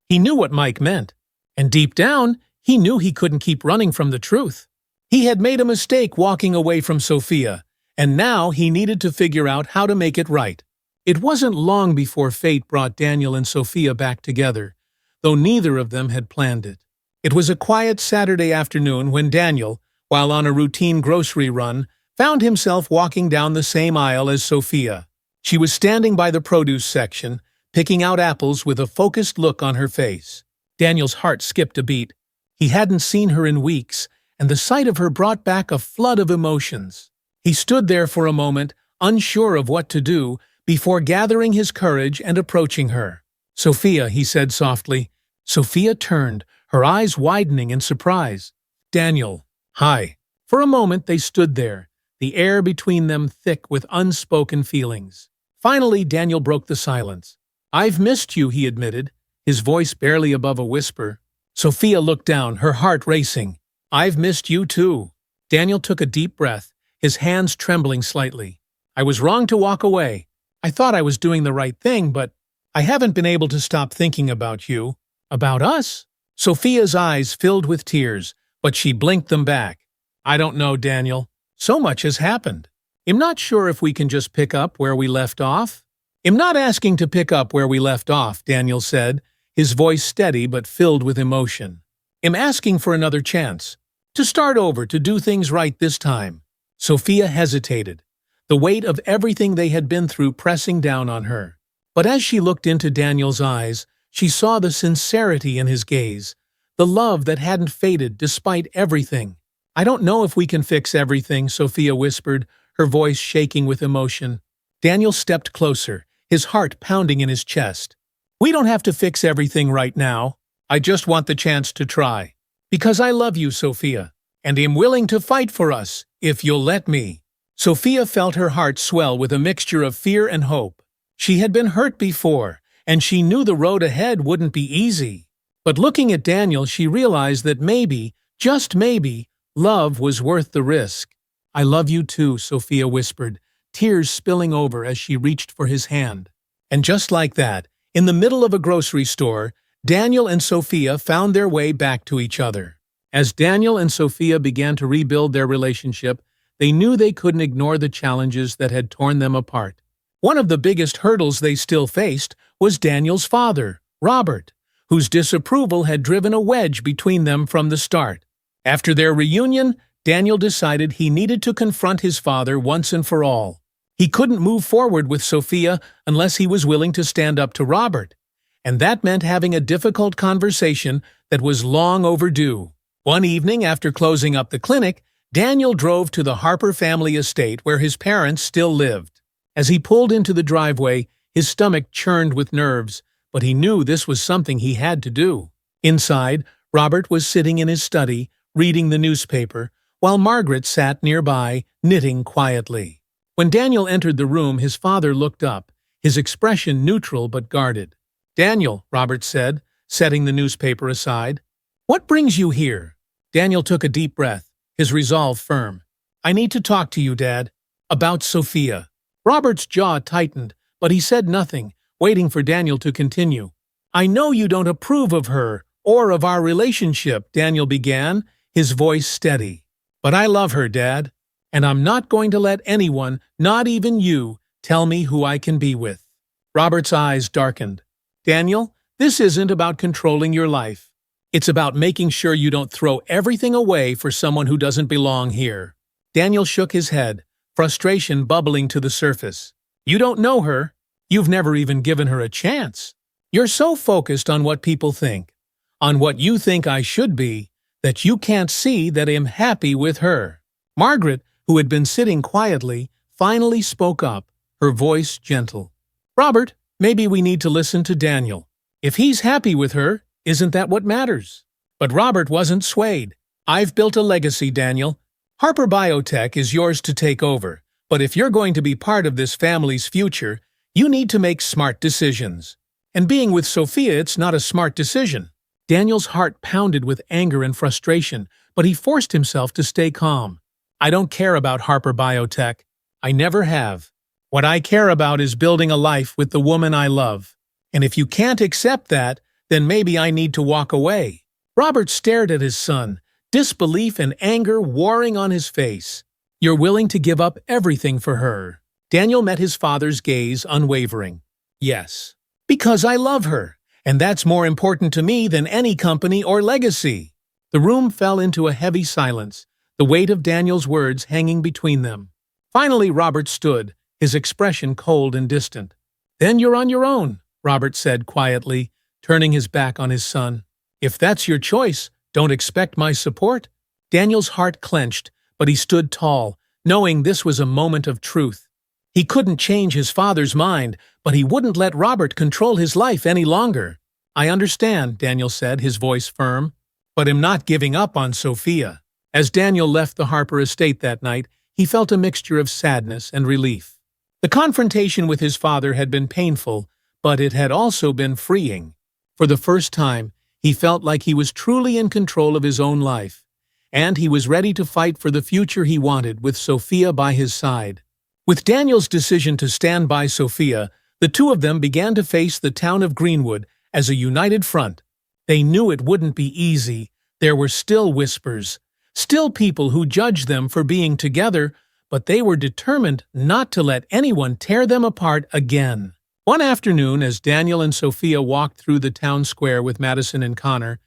He knew what Mike meant, and deep down, he knew he couldn't keep running from the truth. He had made a mistake walking away from Sophia, and now he needed to figure out how to make it right. It wasn't long before fate brought Daniel and Sophia back together, though neither of them had planned it. It was a quiet Saturday afternoon when Daniel, while on a routine grocery run, found himself walking down the same aisle as Sophia. She was standing by the produce section, picking out apples with a focused look on her face. Daniel's heart skipped a beat. He hadn't seen her in weeks, and the sight of her brought back a flood of emotions. He stood there for a moment, unsure of what to do, before gathering his courage and approaching her. "Sophia," he said softly. Sophia turned, her eyes widening in surprise. "Daniel, hi." For a moment they stood there, the air between them thick with unspoken feelings. Finally, Daniel broke the silence. "I've missed you," he admitted, his voice barely above a whisper. Sophia looked down, her heart racing. "I've missed you too." Daniel took a deep breath, his hands trembling slightly. "I was wrong to walk away. I thought I was doing the right thing, but I haven't been able to stop thinking about you." "About us?" Sophia's eyes filled with tears, but she blinked them back. "I don't know, Daniel. So much has happened. I'm not sure if we can just pick up where we left off." "I'm not asking to pick up where we left off," Daniel said, his voice steady but filled with emotion. "I'm asking for another chance. To start over, to do things right this time." Sophia hesitated, the weight of everything they had been through pressing down on her. But as she looked into Daniel's eyes, she saw the sincerity in his gaze, the love that hadn't faded despite everything. "I don't know if we can fix everything," Sophia whispered, her voice shaking with emotion. Daniel stepped closer, his heart pounding in his chest. "We don't have to fix everything right now. I just want the chance to try. Because I love you, Sophia, and am willing to fight for us, if you'll let me." Sophia felt her heart swell with a mixture of fear and hope. She had been hurt before, and she knew the road ahead wouldn't be easy. But looking at Daniel, she realized that maybe, just maybe, Love was worth the risk. I love you too, Sophia whispered, tears spilling over as she reached for his hand. And just like that, in the middle of a grocery store, Daniel and Sophia found their way back to each other. As Daniel and Sophia began to rebuild their relationship, they knew they couldn't ignore the challenges that had torn them apart. One of the biggest hurdles they still faced was Daniel's father, Robert, whose disapproval had driven a wedge between them from the start. After their reunion, Daniel decided he needed to confront his father once and for all. He couldn't move forward with Sophia unless he was willing to stand up to Robert, and that meant having a difficult conversation that was long overdue. One evening after closing up the clinic, Daniel drove to the Harper family estate where his parents still lived. As he pulled into the driveway, his stomach churned with nerves, but he knew this was something he had to do. Inside, Robert was sitting in his study, reading the newspaper, while Margaret sat nearby, knitting quietly. When Daniel entered the room, his father looked up, his expression neutral but guarded. "Daniel," Robert said, setting the newspaper aside. "What brings you here?" Daniel took a deep breath, his resolve firm. "I need to talk to you, Dad. About Sophia." Robert's jaw tightened, but he said nothing, waiting for Daniel to continue. "I know you don't approve of her, or of our relationship," Daniel began, his voice steady. "But I love her, Dad, and I'm not going to let anyone, not even you, tell me who I can be with." Robert's eyes darkened. "Daniel, this isn't about controlling your life. It's about making sure you don't throw everything away for someone who doesn't belong here." Daniel shook his head, frustration bubbling to the surface. "You don't know her. You've never even given her a chance. You're so focused on what people think, on what you think I should be, that you can't see that I'm happy with her." Margaret, who had been sitting quietly, finally spoke up, her voice gentle. "Robert, maybe we need to listen to Daniel. If he's happy with her, isn't that what matters?" But Robert wasn't swayed. "I've built a legacy, Daniel. Harper Biotech is yours to take over, but if you're going to be part of this family's future, you need to make smart decisions. And being with Sophia, it's not a smart decision." Daniel's heart pounded with anger and frustration, but he forced himself to stay calm. "I don't care about Harper Biotech. I never have. What I care about is building a life with the woman I love. And if you can't accept that, then maybe I need to walk away." Robert stared at his son, disbelief and anger warring on his face. "You're willing to give up everything for her?" Daniel met his father's gaze, unwavering. "Yes. Because I love her, and that's more important to me than any company or legacy." The room fell into a heavy silence, the weight of Daniel's words hanging between them. Finally, Robert stood, his expression cold and distant. "Then you're on your own," Robert said quietly, turning his back on his son. "If that's your choice, don't expect my support." Daniel's heart clenched, but he stood tall, knowing this was a moment of truth. He couldn't change his father's mind, but he wouldn't let Robert control his life any longer. "I understand," Daniel said, his voice firm, "but I'm not giving up on Sophia." As Daniel left the Harper estate that night, he felt a mixture of sadness and relief. The confrontation with his father had been painful, but it had also been freeing. For the first time, he felt like he was truly in control of his own life, and he was ready to fight for the future he wanted with Sophia by his side. With Daniel's decision to stand by Sophia, the two of them began to face the town of Greenwood as a united front. They knew it wouldn't be easy. There were still whispers, still people who judged them for being together, but they were determined not to let anyone tear them apart again. One afternoon, as Daniel and Sophia walked through the town square with Madison and Connor,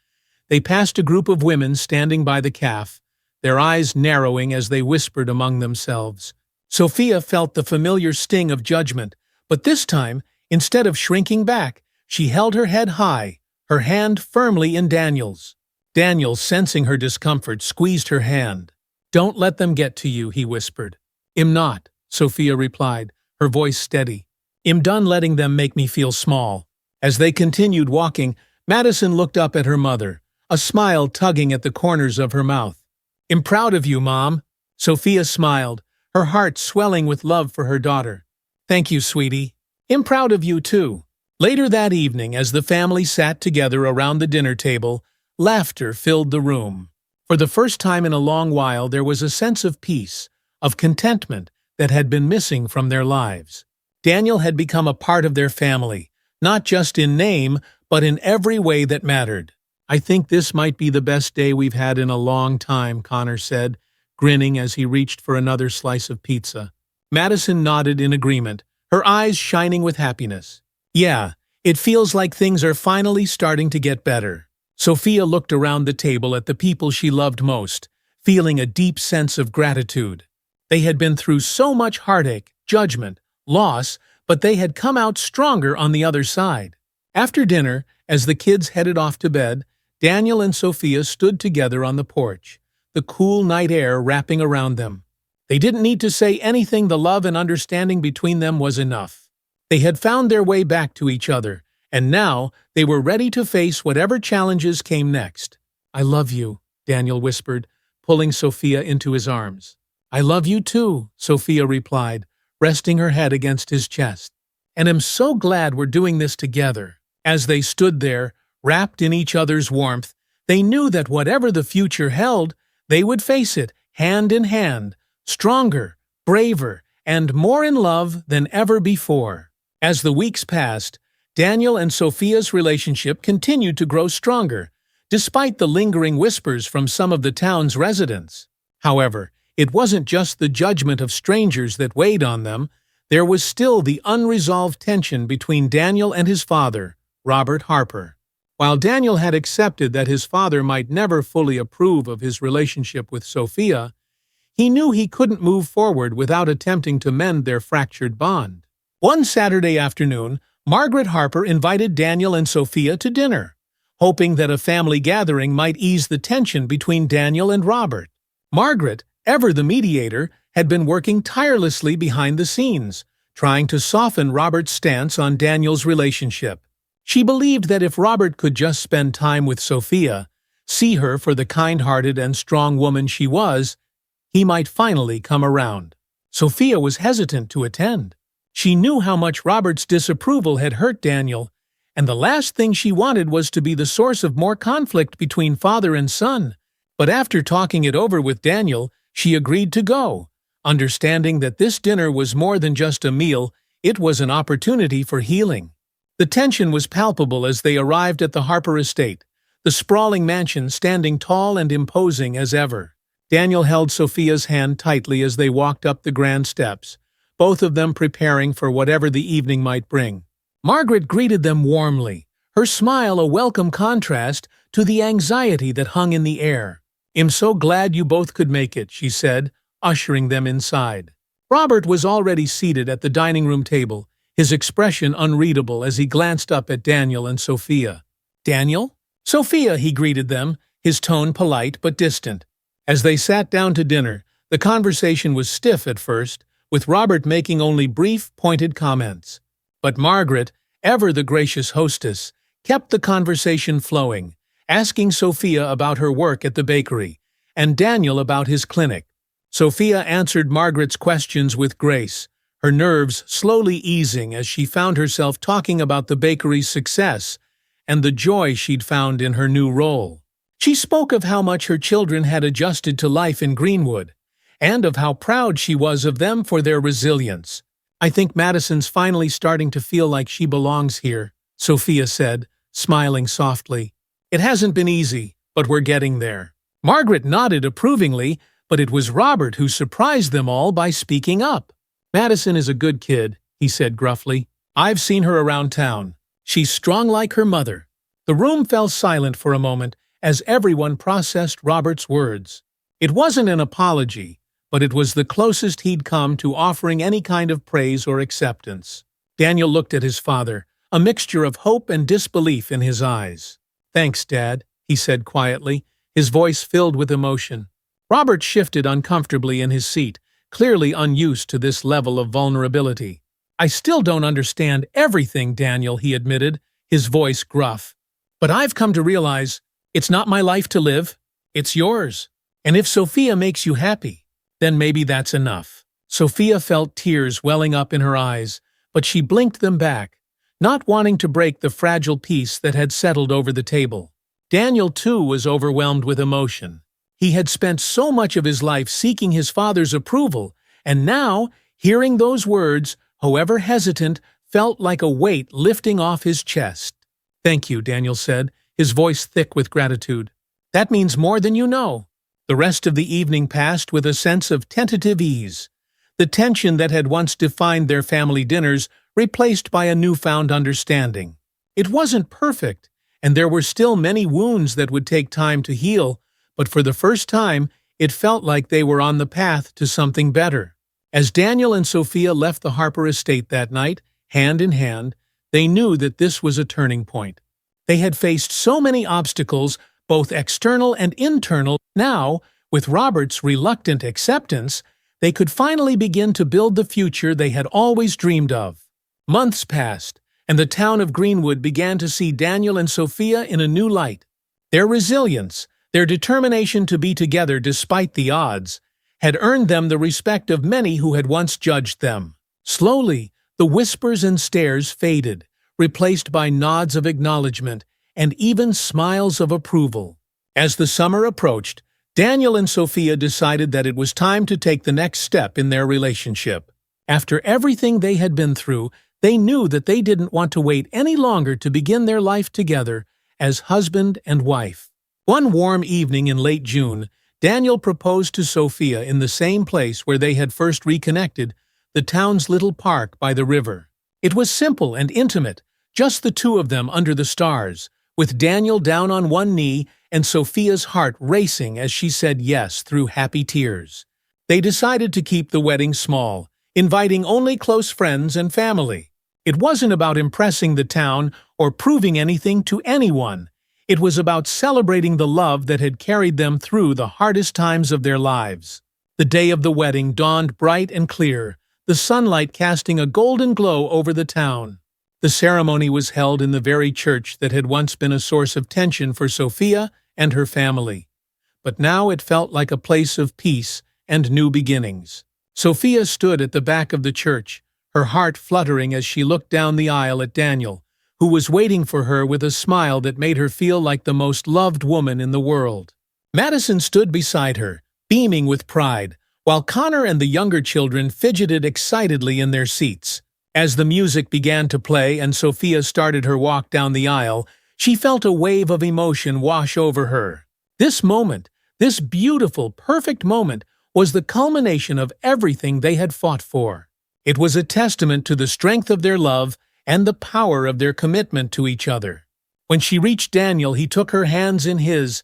they passed a group of women standing by the cafe, their eyes narrowing as they whispered among themselves. Sophia felt the familiar sting of judgment, but this time, instead of shrinking back, she held her head high, her hand firmly in Daniel's. Daniel, sensing her discomfort, squeezed her hand. "Don't let them get to you," he whispered. "I'm not," Sophia replied, her voice steady. "I'm done letting them make me feel small." As they continued walking, Madison looked up at her mother, a smile tugging at the corners of her mouth. "I'm proud of you, Mom." Sophia smiled, her heart swelling with love for her daughter. "Thank you, sweetie. I'm proud of you, too." Later that evening, as the family sat together around the dinner table, laughter filled the room. For the first time in a long while, there was a sense of peace, of contentment that had been missing from their lives. Daniel had become a part of their family, not just in name, but in every way that mattered. "I think this might be the best day we've had in a long time," Connor said, grinning as he reached for another slice of pizza. Madison nodded in agreement, her eyes shining with happiness. "Yeah, it feels like things are finally starting to get better." Sophia looked around the table at the people she loved most, feeling a deep sense of gratitude. They had been through so much heartache, judgment, loss, but they had come out stronger on the other side. After dinner, as the kids headed off to bed, Daniel and Sophia stood together on the porch, the cool night air wrapping around them. They didn't need to say anything. The love and understanding between them was enough. They had found their way back to each other, and now they were ready to face whatever challenges came next. "I love you," Daniel whispered, pulling Sophia into his arms. "I love you too," Sophia replied, resting her head against his chest. "And am so glad we're doing this together." As they stood there, wrapped in each other's warmth, they knew that whatever the future held, they would face it hand in hand, stronger, braver, and more in love than ever before. As the weeks passed, Daniel and Sophia's relationship continued to grow stronger, despite the lingering whispers from some of the town's residents. However, it wasn't just the judgment of strangers that weighed on them. There was still the unresolved tension between Daniel and his father, Robert Harper. While Daniel had accepted that his father might never fully approve of his relationship with Sophia, he knew he couldn't move forward without attempting to mend their fractured bond. One Saturday afternoon, Margaret Harper invited Daniel and Sophia to dinner, hoping that a family gathering might ease the tension between Daniel and Robert. Margaret, ever the mediator, had been working tirelessly behind the scenes, trying to soften Robert's stance on Daniel's relationship. She believed that if Robert could just spend time with Sophia, see her for the kind-hearted and strong woman she was, he might finally come around. Sophia was hesitant to attend. She knew how much Robert's disapproval had hurt Daniel, and the last thing she wanted was to be the source of more conflict between father and son. But after talking it over with Daniel, she agreed to go, understanding that this dinner was more than just a meal, it was an opportunity for healing. The tension was palpable as they arrived at the Harper estate, the sprawling mansion standing tall and imposing as ever. Daniel held Sophia's hand tightly as they walked up the grand steps, both of them preparing for whatever the evening might bring. Margaret greeted them warmly, her smile a welcome contrast to the anxiety that hung in the air. "I'm so glad you both could make it," she said, ushering them inside. Robert was already seated at the dining room table, his expression unreadable as he glanced up at Daniel and Sophia. "Daniel?" "Sophia," he greeted them, his tone polite but distant. As they sat down to dinner, the conversation was stiff at first, with Robert making only brief, pointed comments. But Margaret, ever the gracious hostess, kept the conversation flowing, asking Sophia about her work at the bakery, and Daniel about his clinic. Sophia answered Margaret's questions with grace, her nerves slowly easing as she found herself talking about the bakery's success and the joy she'd found in her new role. She spoke of how much her children had adjusted to life in Greenwood, and of how proud she was of them for their resilience. "I think Madison's finally starting to feel like she belongs here," Sophia said, smiling softly. "It hasn't been easy, but we're getting there." Margaret nodded approvingly, but it was Robert who surprised them all by speaking up. "Madison is a good kid," he said gruffly. "I've seen her around town. She's strong like her mother." The room fell silent for a moment as everyone processed Robert's words. It wasn't an apology, but it was the closest he'd come to offering any kind of praise or acceptance. Daniel looked at his father, a mixture of hope and disbelief in his eyes. "Thanks, Dad," he said quietly, his voice filled with emotion. Robert shifted uncomfortably in his seat, clearly unused to this level of vulnerability. "I still don't understand everything, Daniel," he admitted, his voice gruff. "But I've come to realize it's not my life to live, it's yours. And if Sophia makes you happy, then maybe that's enough." Sophia felt tears welling up in her eyes, but she blinked them back, not wanting to break the fragile peace that had settled over the table. Daniel, too, was overwhelmed with emotion. He had spent so much of his life seeking his father's approval, and now, hearing those words, however hesitant, felt like a weight lifting off his chest. "Thank you," Daniel said, his voice thick with gratitude. "That means more than you know." The rest of the evening passed with a sense of tentative ease. The tension that had once defined their family dinners replaced by a newfound understanding. It wasn't perfect, and there were still many wounds that would take time to heal, but for the first time, it felt like they were on the path to something better. As Daniel and Sophia left the Harper estate that night, hand in hand, they knew that this was a turning point. They had faced so many obstacles, both external and internal. Now, with Robert's reluctant acceptance, they could finally begin to build the future they had always dreamed of. Months passed, and the town of Greenwood began to see Daniel and Sophia in a new light. Their resilience, their determination to be together despite the odds, had earned them the respect of many who had once judged them. Slowly, the whispers and stares faded, replaced by nods of acknowledgement and even smiles of approval. As the summer approached, Daniel and Sophia decided that it was time to take the next step in their relationship. After everything they had been through, they knew that they didn't want to wait any longer to begin their life together as husband and wife. One warm evening in late June, Daniel proposed to Sophia in the same place where they had first reconnected, the town's little park by the river. It was simple and intimate, just the two of them under the stars, with Daniel down on one knee and Sophia's heart racing as she said yes through happy tears. They decided to keep the wedding small, inviting only close friends and family. It wasn't about impressing the town or proving anything to anyone. It was about celebrating the love that had carried them through the hardest times of their lives. The day of the wedding dawned bright and clear, the sunlight casting a golden glow over the town. The ceremony was held in the very church that had once been a source of tension for Sophia and her family. But now it felt like a place of peace and new beginnings. Sophia stood at the back of the church, her heart fluttering as she looked down the aisle at Daniel, who was waiting for her with a smile that made her feel like the most loved woman in the world. Madison stood beside her, beaming with pride, while Connor and the younger children fidgeted excitedly in their seats. As the music began to play and Sophia started her walk down the aisle, she felt a wave of emotion wash over her. This moment, this beautiful, perfect moment, was the culmination of everything they had fought for. It was a testament to the strength of their love and the power of their commitment to each other. When she reached Daniel, he took her hands in his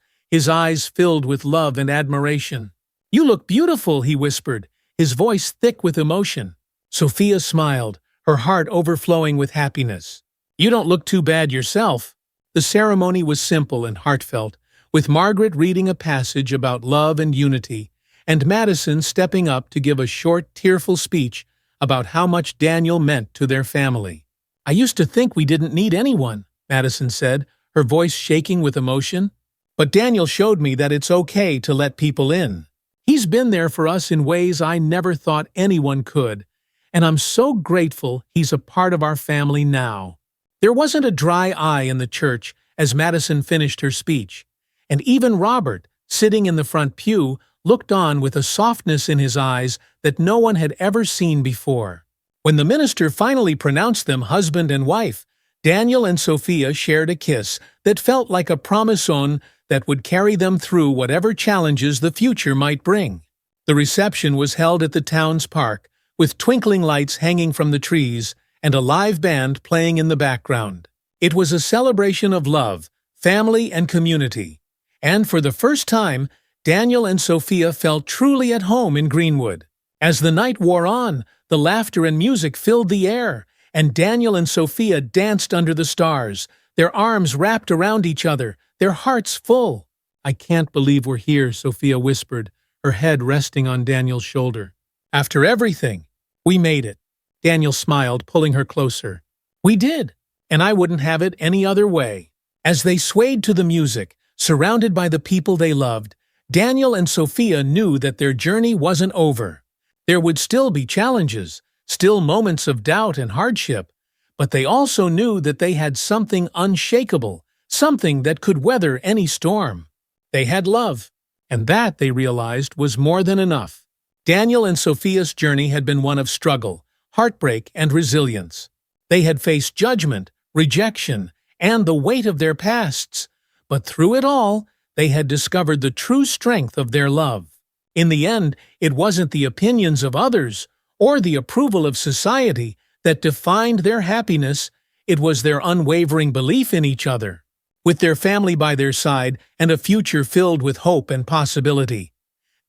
eyes filled with love and admiration. "You look beautiful," he whispered, his voice thick with emotion. Sophia smiled, her heart overflowing with happiness. "You don't look too bad yourself." The ceremony was simple and heartfelt, with Margaret reading a passage about love and unity, and Madison stepping up to give a short, tearful speech about how much Daniel meant to their family. "I used to think we didn't need anyone," Madison said, her voice shaking with emotion. "But Daniel showed me that it's okay to let people in. He's been there for us in ways I never thought anyone could, and I'm so grateful he's a part of our family now." There wasn't a dry eye in the church as Madison finished her speech, and even Robert, sitting in the front pew, looked on with a softness in his eyes that no one had ever seen before. When the minister finally pronounced them husband and wife, Daniel and Sophia shared a kiss that felt like a promise that would carry them through whatever challenges the future might bring. The reception was held at the town's park, with twinkling lights hanging from the trees and a live band playing in the background. It was a celebration of love, family, and community. And for the first time, Daniel and Sophia felt truly at home in Greenwood. As the night wore on, the laughter and music filled the air, and Daniel and Sophia danced under the stars, their arms wrapped around each other, their hearts full. "I can't believe we're here," Sophia whispered, her head resting on Daniel's shoulder. "After everything, we made it." Daniel smiled, pulling her closer. "We did, and I wouldn't have it any other way." As they swayed to the music, surrounded by the people they loved, Daniel and Sophia knew that their journey wasn't over. There would still be challenges, still moments of doubt and hardship, but they also knew that they had something unshakable, something that could weather any storm. They had love, and that, they realized, was more than enough. Daniel and Sophia's journey had been one of struggle, heartbreak, and resilience. They had faced judgment, rejection, and the weight of their pasts, but through it all, they had discovered the true strength of their love. In the end, it wasn't the opinions of others or the approval of society that defined their happiness, it was their unwavering belief in each other. With their family by their side and a future filled with hope and possibility,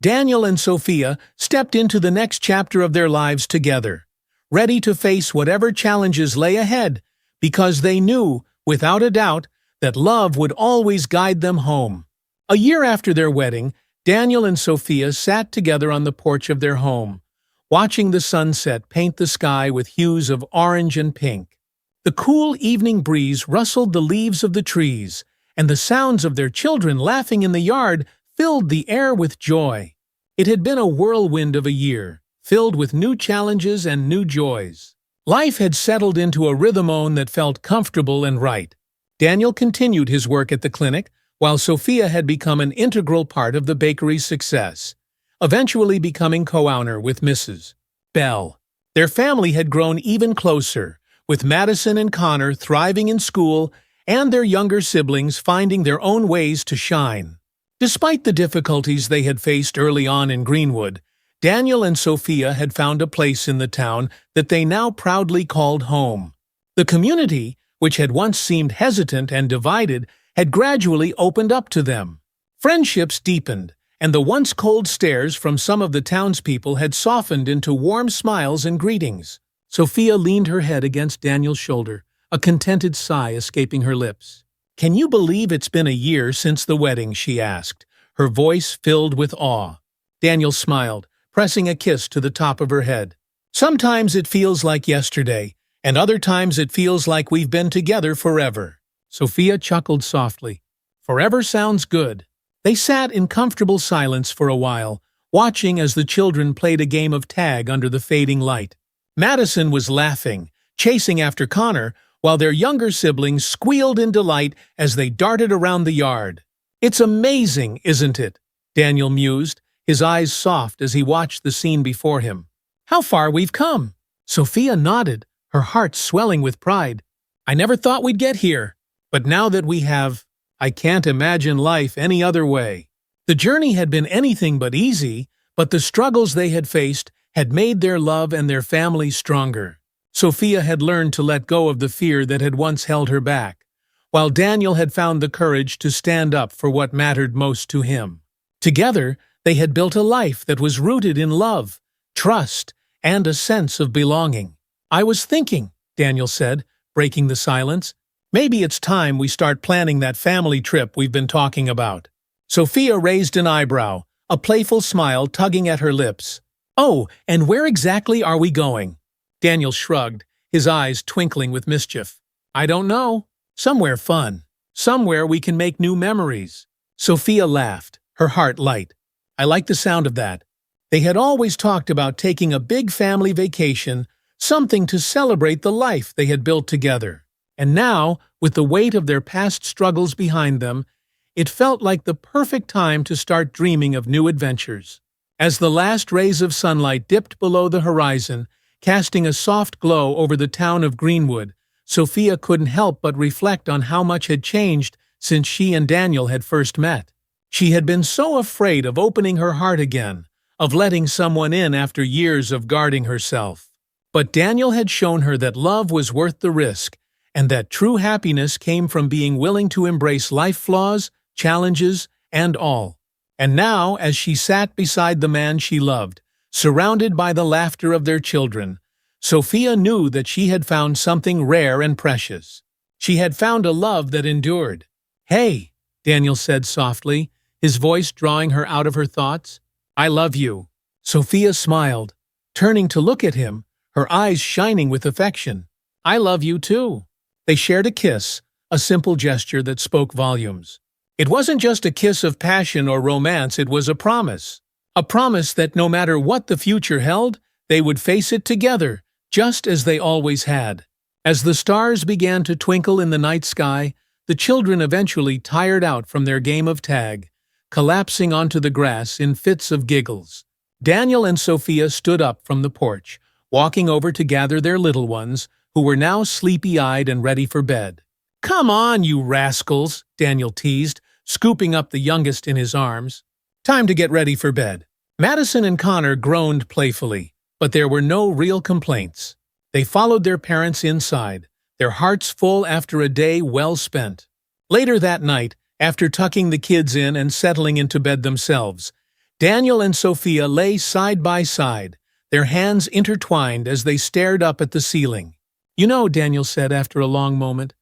Daniel and Sophia stepped into the next chapter of their lives together, ready to face whatever challenges lay ahead, because they knew, without a doubt, that love would always guide them home. A year after their wedding, Daniel and Sophia sat together on the porch of their home, watching the sunset paint the sky with hues of orange and pink. The cool evening breeze rustled the leaves of the trees, and the sounds of their children laughing in the yard filled the air with joy. It had been a whirlwind of a year, filled with new challenges and new joys. Life had settled into a rhythm that felt comfortable and right. Daniel continued his work at the clinic, while Sophia had become an integral part of the bakery's success, eventually becoming co-owner with Mrs. Bell. Their family had grown even closer, with Madison and Connor thriving in school and their younger siblings finding their own ways to shine. Despite the difficulties they had faced early on in Greenwood, Daniel and Sophia had found a place in the town that they now proudly called home. The community, which had once seemed hesitant and divided, had gradually opened up to them. Friendships deepened, and the once cold stares from some of the townspeople had softened into warm smiles and greetings. Sophia leaned her head against Daniel's shoulder, a contented sigh escaping her lips. "Can you believe it's been a year since the wedding?" she asked, her voice filled with awe. Daniel smiled, pressing a kiss to the top of her head. "Sometimes it feels like yesterday, and other times it feels like we've been together forever." Sophia chuckled softly. "Forever sounds good." They sat in comfortable silence for a while, watching as the children played a game of tag under the fading light. Madison was laughing, chasing after Connor, while their younger siblings squealed in delight as they darted around the yard. "It's amazing, isn't it?" Daniel mused, his eyes soft as he watched the scene before him. "How far we've come." Sophia nodded, her heart swelling with pride. "I never thought we'd get here. But now that we have, I can't imagine life any other way." The journey had been anything but easy, but the struggles they had faced had made their love and their family stronger. Sophia had learned to let go of the fear that had once held her back, while Daniel had found the courage to stand up for what mattered most to him. Together, they had built a life that was rooted in love, trust, and a sense of belonging. "I was thinking," Daniel said, breaking the silence, "maybe it's time we start planning that family trip we've been talking about." Sophia raised an eyebrow, a playful smile tugging at her lips. "Oh, and where exactly are we going?" Daniel shrugged, his eyes twinkling with mischief. "I don't know. Somewhere fun. Somewhere we can make new memories." Sophia laughed, her heart light. "I like the sound of that." They had always talked about taking a big family vacation, something to celebrate the life they had built together. And now, with the weight of their past struggles behind them, it felt like the perfect time to start dreaming of new adventures. As the last rays of sunlight dipped below the horizon, casting a soft glow over the town of Greenwood, Sophia couldn't help but reflect on how much had changed since she and Daniel had first met. She had been so afraid of opening her heart again, of letting someone in after years of guarding herself. But Daniel had shown her that love was worth the risk, and that true happiness came from being willing to embrace life flaws, challenges, and all. And now, as she sat beside the man she loved, surrounded by the laughter of their children, Sophia knew that she had found something rare and precious. She had found a love that endured. "Hey," Daniel said softly, his voice drawing her out of her thoughts. "I love you." Sophia smiled, turning to look at him, her eyes shining with affection. "I love you too." They shared a kiss, a simple gesture that spoke volumes. It wasn't just a kiss of passion or romance, it was a promise. A promise that no matter what the future held, they would face it together, just as they always had. As the stars began to twinkle in the night sky, the children eventually tired out from their game of tag. collapsing onto the grass in fits of giggles. Daniel and Sophia stood up from the porch, walking over to gather their little ones, who were now sleepy-eyed and ready for bed. "Come on, you rascals," Daniel teased, scooping up the youngest in his arms. "Time to get ready for bed." Madison and Connor groaned playfully, but there were no real complaints. They followed their parents inside, their hearts full after a day well spent. Later that night, after tucking the kids in and settling into bed themselves, Daniel and Sophia lay side by side, their hands intertwined as they stared up at the ceiling. "You know," Daniel said after a long moment,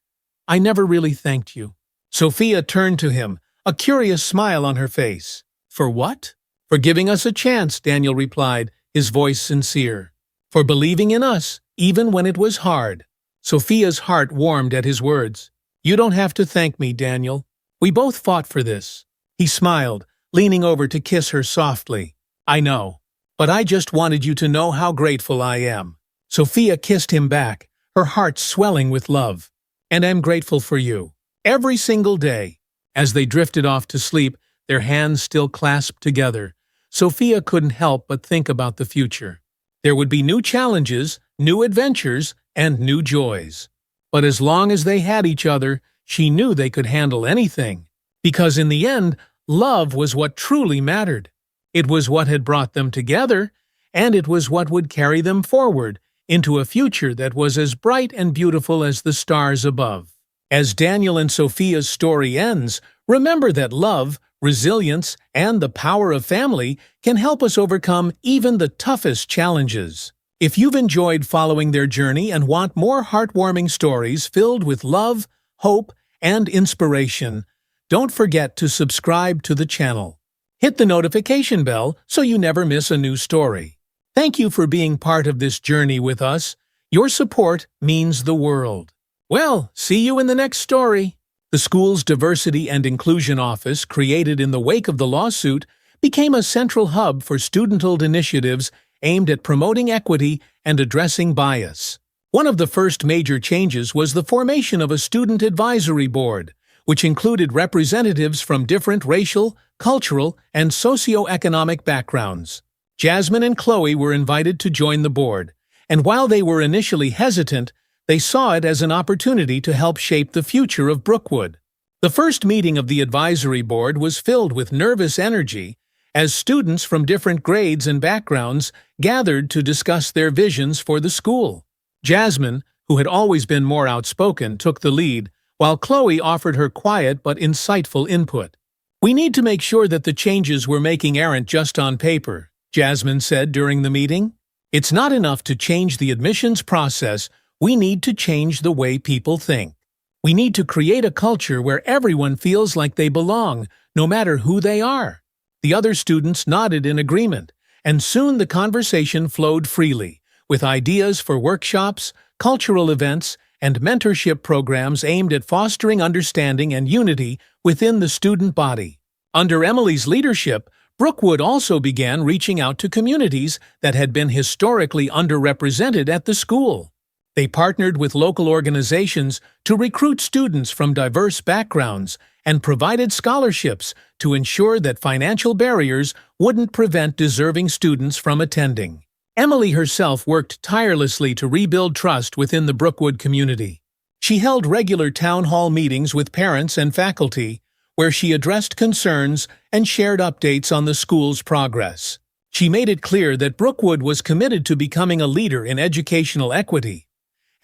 "I never really thanked you." Sophia turned to him, a curious smile on her face. "For what?" "For giving us a chance," Daniel replied, his voice sincere. "For believing in us, even when it was hard." Sophia's heart warmed at his words. "You don't have to thank me, Daniel. We both fought for this." He smiled, leaning over to kiss her softly. "I know, but I just wanted you to know how grateful I am." Sophia kissed him back, her heart swelling with love. "And I'm grateful for you. Every single day." As they drifted off to sleep, their hands still clasped together, Sophia couldn't help but think about the future. There would be new challenges, new adventures, and new joys. But as long as they had each other, she knew they could handle anything. Because in the end, love was what truly mattered. It was what had brought them together, and it was what would carry them forward into a future that was as bright and beautiful as the stars above. As Daniel and Sophia's story ends, remember that love, resilience, and the power of family can help us overcome even the toughest challenges. If you've enjoyed following their journey and want more heartwarming stories filled with love, hope, and inspiration, don't forget to subscribe to the channel. Hit the notification bell so you never miss a new story. Thank you for being part of this journey with us. Your support means the world. Well, see you in the next story. The school's Diversity and Inclusion Office, created in the wake of the lawsuit, became a central hub for student-led initiatives aimed at promoting equity and addressing bias. One of the first major changes was the formation of a student advisory board, which included representatives from different racial, cultural, and socio-economic backgrounds. Jasmine and Chloe were invited to join the board, and while they were initially hesitant, they saw it as an opportunity to help shape the future of Brookwood. The first meeting of the advisory board was filled with nervous energy as students from different grades and backgrounds gathered to discuss their visions for the school. Jasmine, who had always been more outspoken, took the lead, while Chloe offered her quiet but insightful input. "We need to make sure that the changes we're making aren't just on paper," Jasmine said during the meeting. "It's not enough to change the admissions process. We need to change the way people think. We need to create a culture where everyone feels like they belong, no matter who they are." The other students nodded in agreement, and soon the conversation flowed freely, with ideas for workshops, cultural events, and mentorship programs aimed at fostering understanding and unity within the student body. Under Emily's leadership, Brookwood also began reaching out to communities that had been historically underrepresented at the school. They partnered with local organizations to recruit students from diverse backgrounds and provided scholarships to ensure that financial barriers wouldn't prevent deserving students from attending. Emily herself worked tirelessly to rebuild trust within the Brookwood community. She held regular town hall meetings with parents and faculty, where she addressed concerns and shared updates on the school's progress. She made it clear that Brookwood was committed to becoming a leader in educational equity.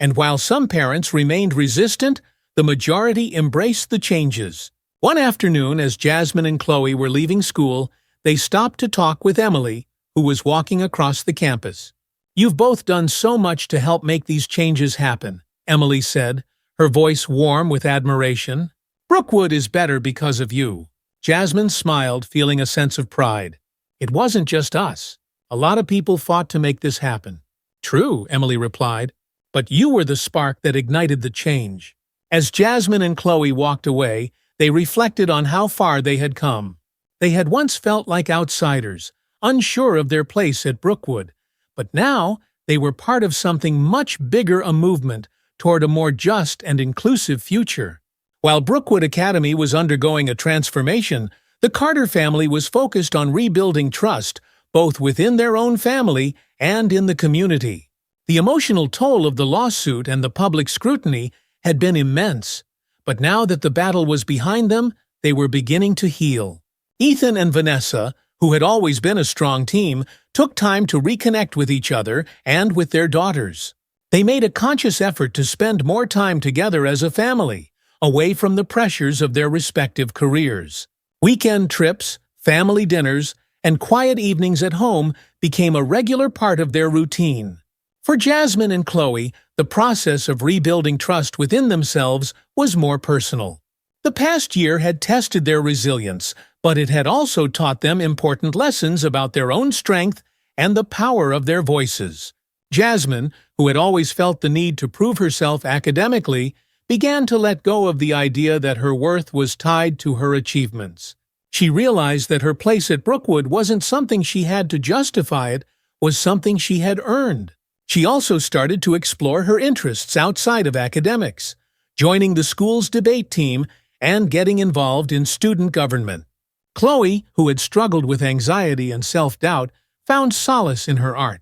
And while some parents remained resistant, the majority embraced the changes. One afternoon, as Jasmine and Chloe were leaving school, they stopped to talk with Emily, who was walking across the campus. "You've both done so much to help make these changes happen," Emily said, her voice warm with admiration. "Brookwood is better because of you." Jasmine smiled, feeling a sense of pride. "It wasn't just us. A lot of people fought to make this happen." "True," Emily replied, "but you were the spark that ignited the change." As Jasmine and Chloe walked away, they reflected on how far they had come. They had once felt like outsiders, unsure of their place at Brookwood, but now they were part of something much bigger, a movement toward a more just and inclusive future. While Brookwood Academy was undergoing a transformation, The Carter family was focused on rebuilding trust, both within their own family and in the community. The emotional toll of the lawsuit and the public scrutiny had been immense, but now that the battle was behind them, they were beginning to heal. Ethan and Vanessa, who had always been a strong team, took time to reconnect with each other and with their daughters. They made a conscious effort to spend more time together as a family, away from the pressures of their respective careers. Weekend trips, family dinners, and quiet evenings at home became a regular part of their routine. For Jasmine and Chloe, the process of rebuilding trust within themselves was more personal. The past year had tested their resilience, but it had also taught them important lessons about their own strength and the power of their voices. Jasmine, who had always felt the need to prove herself academically, began to let go of the idea that her worth was tied to her achievements. She realized that her place at Brookwood wasn't something she had to justify, it was something she had earned. She also started to explore her interests outside of academics, joining the school's debate team and getting involved in student government. Chloe, who had struggled with anxiety and self-doubt, found solace in her art.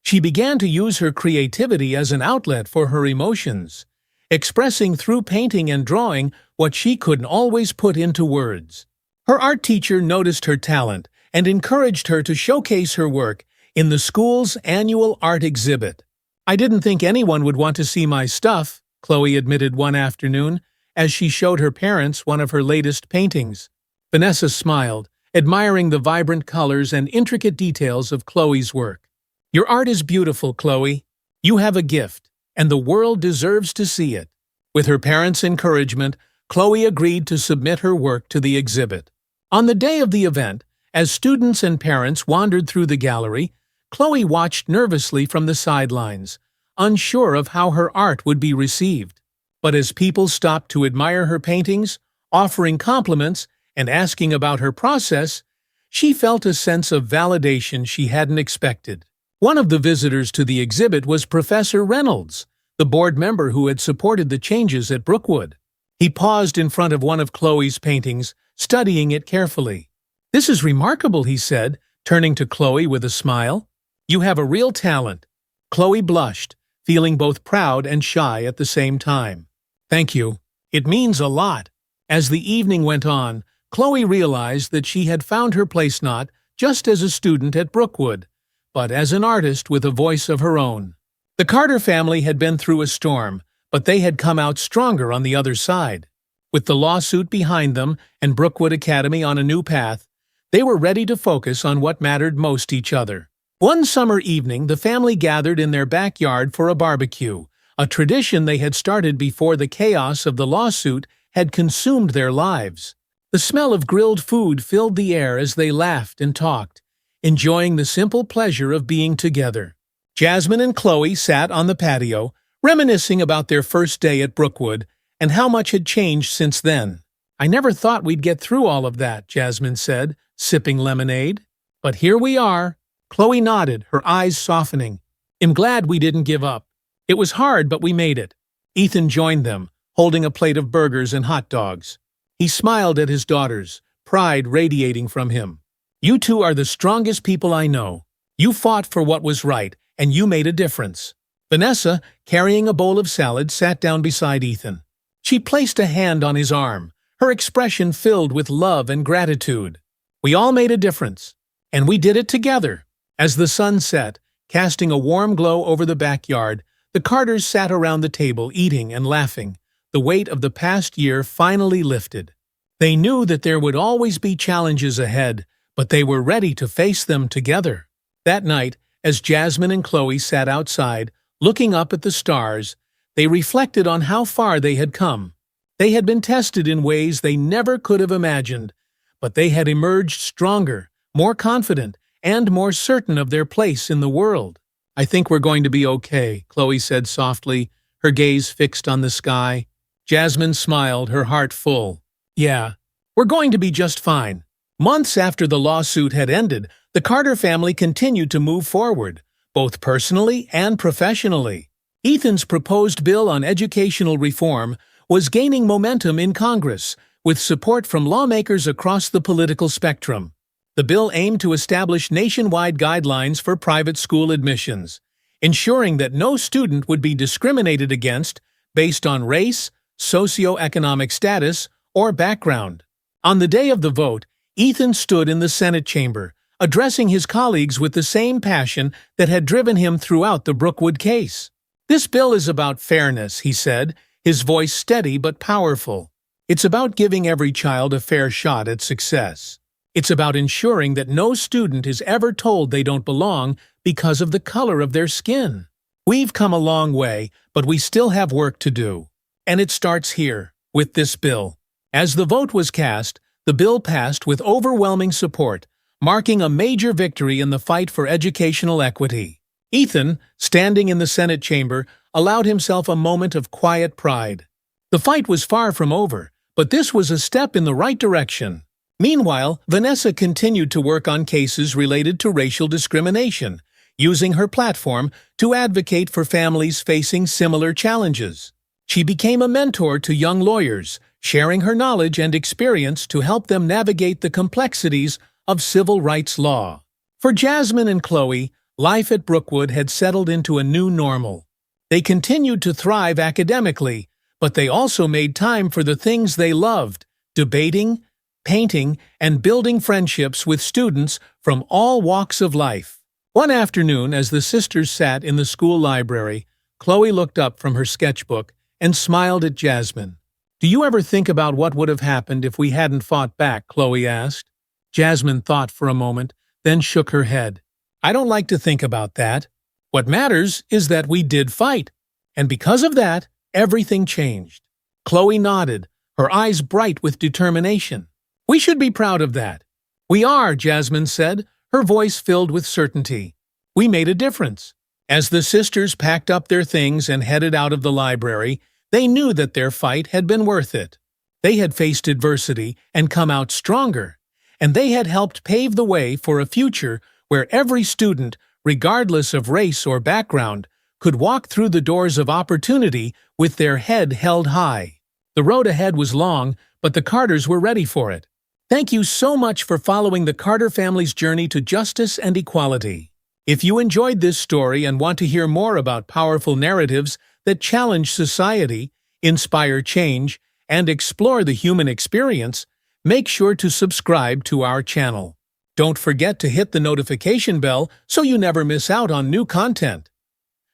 She began to use her creativity as an outlet for her emotions, expressing through painting and drawing what she couldn't always put into words. Her art teacher noticed her talent and encouraged her to showcase her work in the school's annual art exhibit. "I didn't think anyone would want to see my stuff," Chloe admitted one afternoon as she showed her parents one of her latest paintings. Vanessa smiled, admiring the vibrant colors and intricate details of Chloe's work. "Your art is beautiful, Chloe. You have a gift, and the world deserves to see it." With her parents' encouragement, Chloe agreed to submit her work to the exhibit. On the day of the event, as students and parents wandered through the gallery, Chloe watched nervously from the sidelines, unsure of how her art would be received. But as people stopped to admire her paintings, offering compliments, and asking about her process, she felt a sense of validation she hadn't expected. One of the visitors to the exhibit was Professor Reynolds, the board member who had supported the changes at Brookwood. He paused in front of one of Chloe's paintings, studying it carefully. "This is remarkable," he said, turning to Chloe with a smile. "You have a real talent." Chloe blushed, feeling both proud and shy at the same time. "Thank you. It means a lot." As the evening went on, Chloe realized that she had found her place not just as a student at Brookwood, but as an artist with a voice of her own. The Carter family had been through a storm, but they had come out stronger on the other side. With the lawsuit behind them and Brookwood Academy on a new path, they were ready to focus on what mattered most to each other. One summer evening, the family gathered in their backyard for a barbecue, a tradition they had started before the chaos of the lawsuit had consumed their lives. The smell of grilled food filled the air as they laughed and talked, enjoying the simple pleasure of being together. Jasmine and Chloe sat on the patio, reminiscing about their first day at Brookwood and how much had changed since then. "I never thought we'd get through all of that," Jasmine said, sipping lemonade. "But here we are." Chloe nodded, her eyes softening. "I'm glad we didn't give up. It was hard, but we made it." Ethan joined them, holding a plate of burgers and hot dogs. He smiled at his daughters, pride radiating from him. "You two are the strongest people I know. You fought for what was right, and you made a difference." Vanessa, carrying a bowl of salad, sat down beside Ethan. She placed a hand on his arm, her expression filled with love and gratitude. "We all made a difference, and we did it together." As the sun set, casting a warm glow over the backyard, the Carters sat around the table eating and laughing. The weight of the past year finally lifted. They knew that there would always be challenges ahead, but they were ready to face them together. That night, as Jasmine and Chloe sat outside, looking up at the stars, they reflected on how far they had come. They had been tested in ways they never could have imagined, but they had emerged stronger, more confident, and more certain of their place in the world. "I think we're going to be okay," Chloe said softly, her gaze fixed on the sky. Jasmine smiled, her heart full. "Yeah, we're going to be just fine." Months after the lawsuit had ended, the Carter family continued to move forward, both personally and professionally. Ethan's proposed bill on educational reform was gaining momentum in Congress, with support from lawmakers across the political spectrum. The bill aimed to establish nationwide guidelines for private school admissions, ensuring that no student would be discriminated against based on race, socioeconomic status, or background. On the day of the vote, Ethan stood in the Senate chamber, addressing his colleagues with the same passion that had driven him throughout the Brookwood case. "This bill is about fairness," he said, his voice steady but powerful. "It's about giving every child a fair shot at success. It's about ensuring that no student is ever told they don't belong because of the color of their skin. We've come a long way, but we still have work to do. And it starts here, with this bill." As the vote was cast, the bill passed with overwhelming support, marking a major victory in the fight for educational equity. Ethan, standing in the Senate chamber, allowed himself a moment of quiet pride. The fight was far from over, but this was a step in the right direction. Meanwhile, Vanessa continued to work on cases related to racial discrimination, using her platform to advocate for families facing similar challenges. She became a mentor to young lawyers, sharing her knowledge and experience to help them navigate the complexities of civil rights law. For Jasmine and Chloe, life at Brookwood had settled into a new normal. They continued to thrive academically, but they also made time for the things they loved: debating, painting, and building friendships with students from all walks of life. One afternoon, as the sisters sat in the school library, Chloe looked up from her sketchbook and smiled at Jasmine. "Do you ever think about what would have happened if we hadn't fought back?" Chloe asked. Jasmine thought for a moment, then shook her head. "I don't like to think about that. What matters is that we did fight, and because of that, everything changed." Chloe nodded, her eyes bright with determination. "We should be proud of that." "We are," Jasmine said, her voice filled with certainty. "We made a difference." As the sisters packed up their things and headed out of the library, they knew that their fight had been worth it. They had faced adversity and come out stronger, and they had helped pave the way for a future where every student, regardless of race or background, could walk through the doors of opportunity with their head held high. The road ahead was long, but the Carters were ready for it. Thank you so much for following the Carter family's journey to justice and equality. If you enjoyed this story and want to hear more about powerful narratives that challenge society, inspire change, and explore the human experience, make sure to subscribe to our channel. Don't forget to hit the notification bell so you never miss out on new content.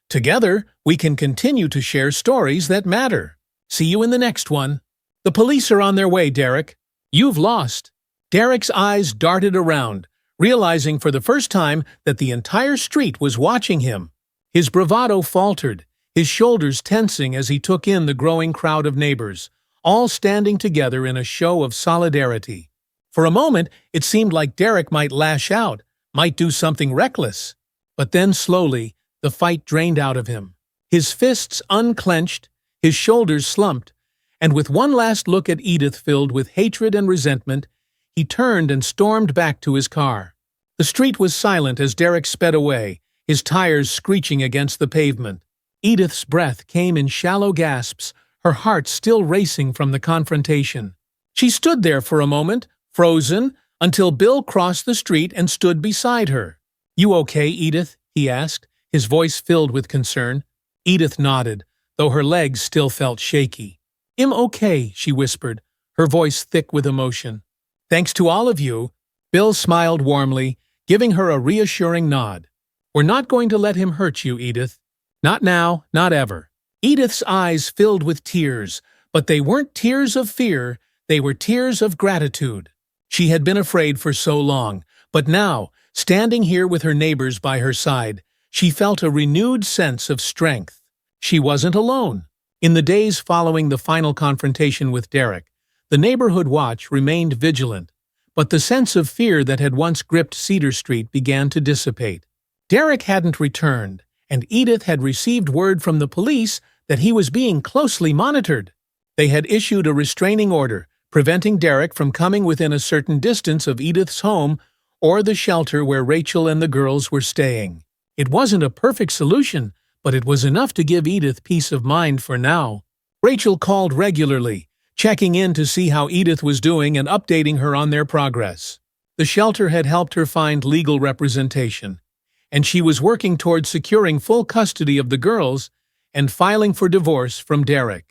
Together, we can continue to share stories that matter. See you in the next one. "The police are on their way, Derek. You've lost." Derek's eyes darted around, realizing for the first time that the entire street was watching him. His bravado faltered, his shoulders tensing as he took in the growing crowd of neighbors, all standing together in a show of solidarity. For a moment, it seemed like Derek might lash out, might do something reckless. But then slowly, the fight drained out of him. His fists unclenched, his shoulders slumped, and with one last look at Edith filled with hatred and resentment, he turned and stormed back to his car. The street was silent as Derek sped away, his tires screeching against the pavement. Edith's breath came in shallow gasps, her heart still racing from the confrontation. She stood there for a moment, frozen, until Bill crossed the street and stood beside her. "You okay, Edith?" he asked, his voice filled with concern. Edith nodded, though her legs still felt shaky. "I'm okay," she whispered, her voice thick with emotion. "Thanks to all of you." Bill smiled warmly, giving her a reassuring nod. "We're not going to let him hurt you, Edith. Not now, not ever." Edith's eyes filled with tears, but they weren't tears of fear, they were tears of gratitude. She had been afraid for so long, but now, standing here with her neighbors by her side, she felt a renewed sense of strength. She wasn't alone. In the days following the final confrontation with Derek, the neighborhood watch remained vigilant, but the sense of fear that had once gripped Cedar Street began to dissipate. Derek hadn't returned, and Edith had received word from the police that he was being closely monitored. They had issued a restraining order, preventing Derek from coming within a certain distance of Edith's home or the shelter where Rachel and the girls were staying. It wasn't a perfect solution, but it was enough to give Edith peace of mind for now. Rachel called regularly, checking in to see how Edith was doing and updating her on their progress. The shelter had helped her find legal representation, and she was working towards securing full custody of the girls and filing for divorce from Derek.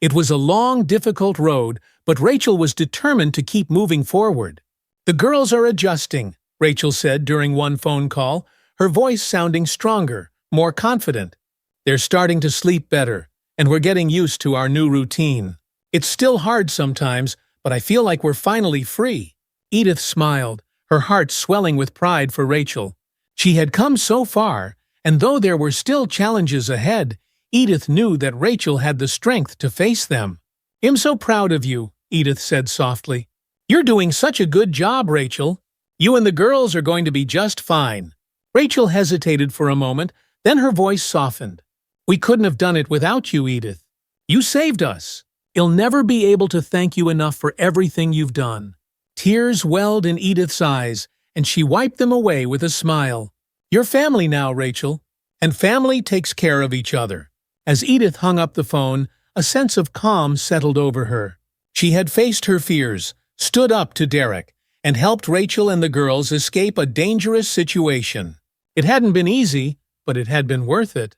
It was a long, difficult road, but Rachel was determined to keep moving forward. "The girls are adjusting," Rachel said during one phone call, her voice sounding stronger, more confident. "They're starting to sleep better, and we're getting used to our new routine. It's still hard sometimes, but I feel like we're finally free." Edith smiled, her heart swelling with pride for Rachel. She had come so far, and though there were still challenges ahead, Edith knew that Rachel had the strength to face them. "I'm so proud of you," Edith said softly. "You're doing such a good job, Rachel. You and the girls are going to be just fine." Rachel hesitated for a moment, then her voice softened. "We couldn't have done it without you, Edith. You saved us. I'll never be able to thank you enough for everything you've done." Tears welled in Edith's eyes, and she wiped them away with a smile. "You're family now, Rachel, and family takes care of each other." As Edith hung up the phone, a sense of calm settled over her. She had faced her fears, stood up to Derek, and helped Rachel and the girls escape a dangerous situation. It hadn't been easy, but it had been worth it.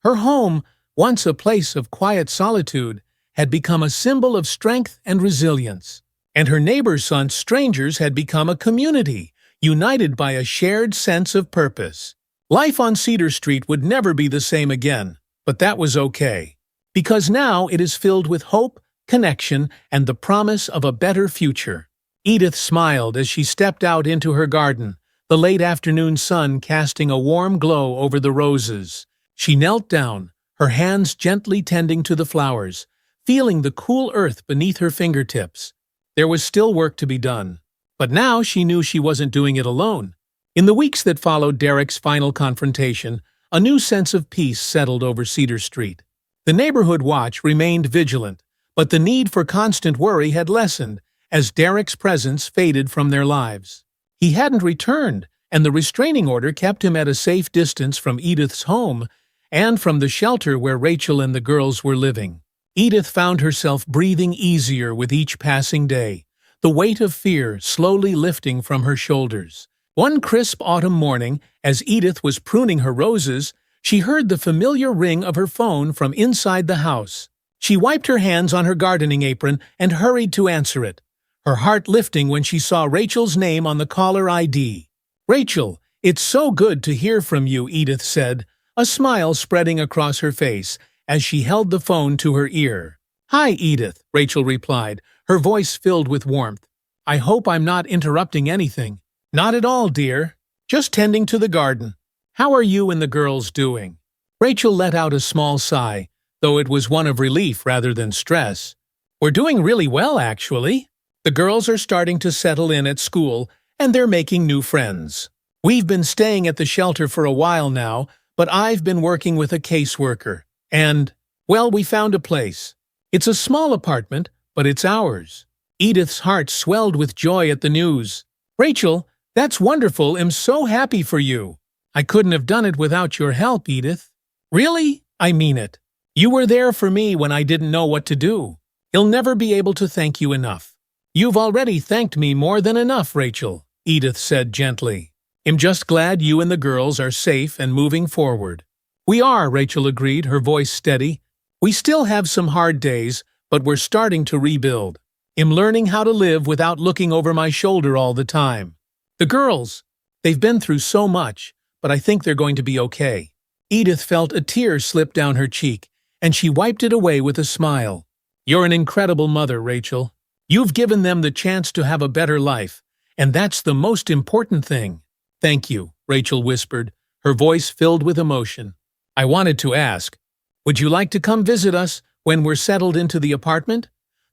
Her home, once a place of quiet solitude, had become a symbol of strength and resilience. And her neighbor's son, strangers, had become a community, united by a shared sense of purpose. Life on Cedar Street would never be the same again, but that was okay. Because now it is filled with hope, connection, and the promise of a better future. Edith smiled as she stepped out into her garden, the late afternoon sun casting a warm glow over the roses. She knelt down, her hands gently tending to the flowers, feeling the cool earth beneath her fingertips. There was still work to be done, but now she knew she wasn't doing it alone. In the weeks that followed Derek's final confrontation, a new sense of peace settled over Cedar Street. The neighborhood watch remained vigilant, but the need for constant worry had lessened as Derek's presence faded from their lives. He hadn't returned, and the restraining order kept him at a safe distance from Edith's home and from the shelter where Rachel and the girls were living. Edith found herself breathing easier with each passing day, the weight of fear slowly lifting from her shoulders. One crisp autumn morning, as Edith was pruning her roses, she heard the familiar ring of her phone from inside the house. She wiped her hands on her gardening apron and hurried to answer it, her heart lifting when she saw Rachel's name on the caller ID. "Rachel, it's so good to hear from you," Edith said, a smile spreading across her face as she held the phone to her ear. "Hi, Edith," Rachel replied, her voice filled with warmth. "I hope I'm not interrupting anything." "Not at all, dear. Just tending to the garden. How are you and the girls doing?" Rachel let out a small sigh, though it was one of relief rather than stress. "We're doing really well, actually. The girls are starting to settle in at school, and they're making new friends. We've been staying at the shelter for a while now, but I've been working with a caseworker. And, well, we found a place. It's a small apartment, but it's ours." Edith's heart swelled with joy at the news. "Rachel, that's wonderful. I'm so happy for you. I couldn't have done it without your help, Edith." "Really? I mean it. You were there for me when I didn't know what to do. I'll never be able to thank you enough." "You've already thanked me more than enough, Rachel," Edith said gently. "I'm just glad you and the girls are safe and moving forward." "We are," Rachel agreed, her voice steady. "We still have some hard days, but we're starting to rebuild. I'm learning how to live without looking over my shoulder all the time. The girls, they've been through so much, but I think they're going to be okay." Edith felt a tear slip down her cheek, and she wiped it away with a smile. "You're an incredible mother, Rachel. You've given them the chance to have a better life, and that's the most important thing." "Thank you," Rachel whispered, her voice filled with emotion. "I wanted to ask, would you like to come visit us when we're settled into the apartment?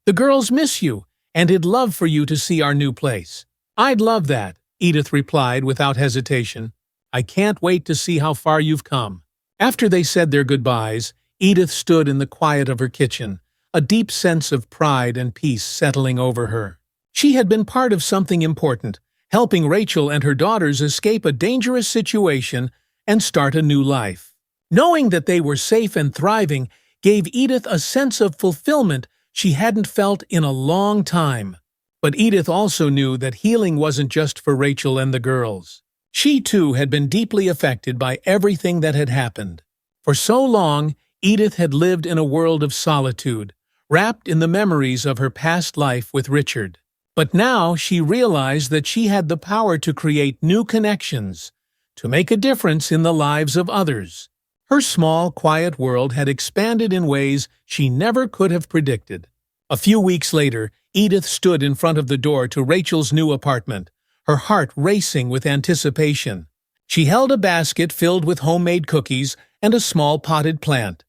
The girls miss you, and I'd love for you to see our new place." "I'd love that," Edith replied without hesitation. "I can't wait to see how far you've come." After they said their goodbyes, Edith stood in the quiet of her kitchen, a deep sense of pride and peace settling over her. She had been part of something important, helping Rachel and her daughters escape a dangerous situation and start a new life. Knowing that they were safe and thriving gave Edith a sense of fulfillment she hadn't felt in a long time. But Edith also knew that healing wasn't just for Rachel and the girls. She too had been deeply affected by everything that had happened. For so long, Edith had lived in a world of solitude, wrapped in the memories of her past life with Richard. But now she realized that she had the power to create new connections, to make a difference in the lives of others. Her small, quiet world had expanded in ways she never could have predicted. A few weeks later, Edith stood in front of the door to Rachel's new apartment, her heart racing with anticipation. She held a basket filled with homemade cookies and a small potted plant,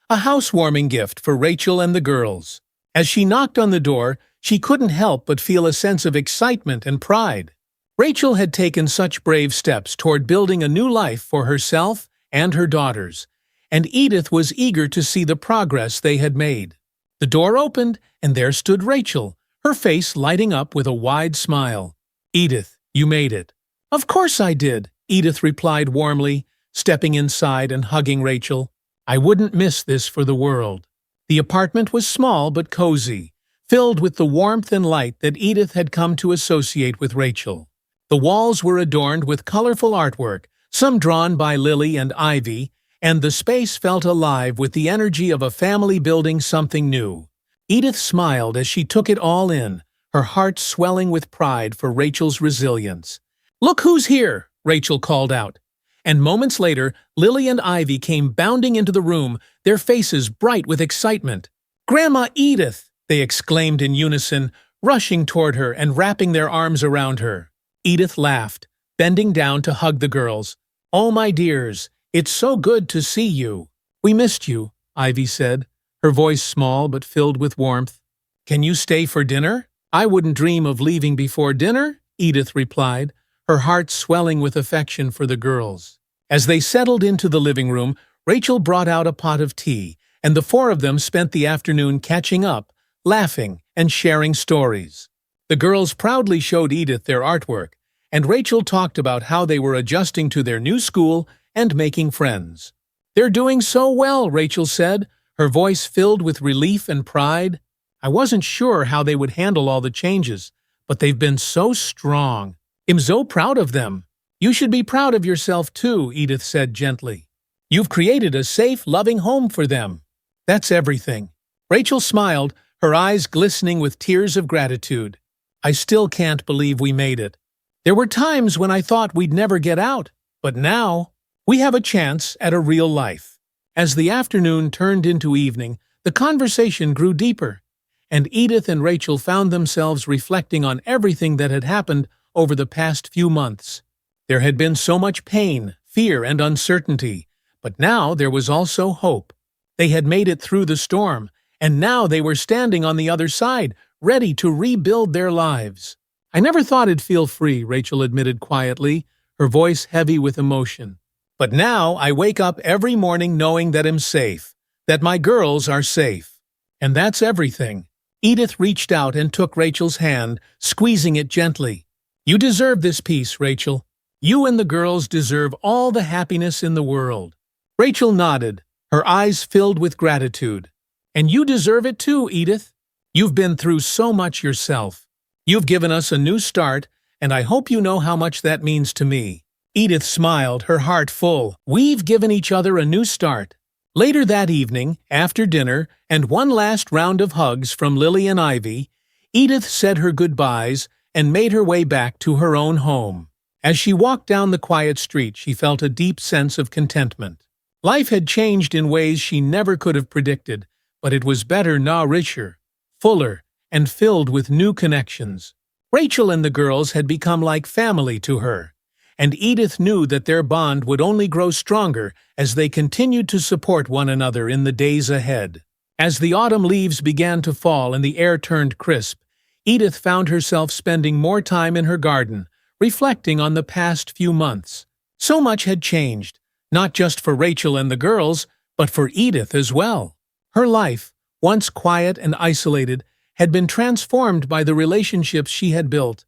a housewarming gift for Rachel and the girls. As she knocked on the door, she couldn't help but feel a sense of excitement and pride. Rachel had taken such brave steps toward building a new life for herself and her daughters, and Edith was eager to see the progress they had made. The door opened, and there stood Rachel, her face lighting up with a wide smile. "Edith, you made it." "Of course I did," Edith replied warmly, stepping inside and hugging Rachel. "I wouldn't miss this for the world." The apartment was small but cozy, filled with the warmth and light that Edith had come to associate with Rachel. The walls were adorned with colorful artwork, some drawn by Lily and Ivy, and the space felt alive with the energy of a family building something new. Edith smiled as she took it all in, her heart swelling with pride for Rachel's resilience. "Look who's here!" Rachel called out. And moments later, Lily and Ivy came bounding into the room, their faces bright with excitement. "Grandma Edith!" they exclaimed in unison, rushing toward her and wrapping their arms around her. Edith laughed, bending down to hug the girls. "Oh, my dears, it's so good to see you." "We missed you," Ivy said, her voice small but filled with warmth. "Can you stay for dinner?" "I wouldn't dream of leaving before dinner," Edith replied, her heart swelling with affection for the girls. As they settled into the living room, Rachel brought out a pot of tea, and the four of them spent the afternoon catching up, laughing, and sharing stories. The girls proudly showed Edith their artwork, and Rachel talked about how they were adjusting to their new school and making friends. "They're doing so well," Rachel said, her voice filled with relief and pride. "I wasn't sure how they would handle all the changes, but they've been so strong. I'm so proud of them." "You should be proud of yourself too," Edith said gently. "You've created a safe, loving home for them. That's everything." Rachel smiled, her eyes glistening with tears of gratitude. "I still can't believe we made it. There were times when I thought we'd never get out, but now we have a chance at a real life." As the afternoon turned into evening, the conversation grew deeper, and Edith and Rachel found themselves reflecting on everything that had happened over the past few months. There had been so much pain, fear, and uncertainty, but now there was also hope. They had made it through the storm, and now they were standing on the other side, ready to rebuild their lives. "I never thought I'd feel free," Rachel admitted quietly, her voice heavy with emotion. "But now I wake up every morning knowing that I'm safe, that my girls are safe. And that's everything." Edith reached out and took Rachel's hand, squeezing it gently. "You deserve this peace, Rachel. You and the girls deserve all the happiness in the world." Rachel nodded, her eyes filled with gratitude. "And you deserve it too, Edith. You've been through so much yourself. You've given us a new start, and I hope you know how much that means to me." Edith smiled, her heart full. "We've given each other a new start." Later that evening, after dinner, and one last round of hugs from Lily and Ivy, Edith said her goodbyes and made her way back to her own home. As she walked down the quiet street, she felt a deep sense of contentment. Life had changed in ways she never could have predicted, but it was better, now richer, fuller, and filled with new connections. Rachel and the girls had become like family to her, and Edith knew that their bond would only grow stronger as they continued to support one another in the days ahead. As the autumn leaves began to fall and the air turned crisp, Edith found herself spending more time in her garden, reflecting on the past few months. So much had changed, not just for Rachel and the girls, but for Edith as well. Her life, once quiet and isolated, had been transformed by the relationships she had built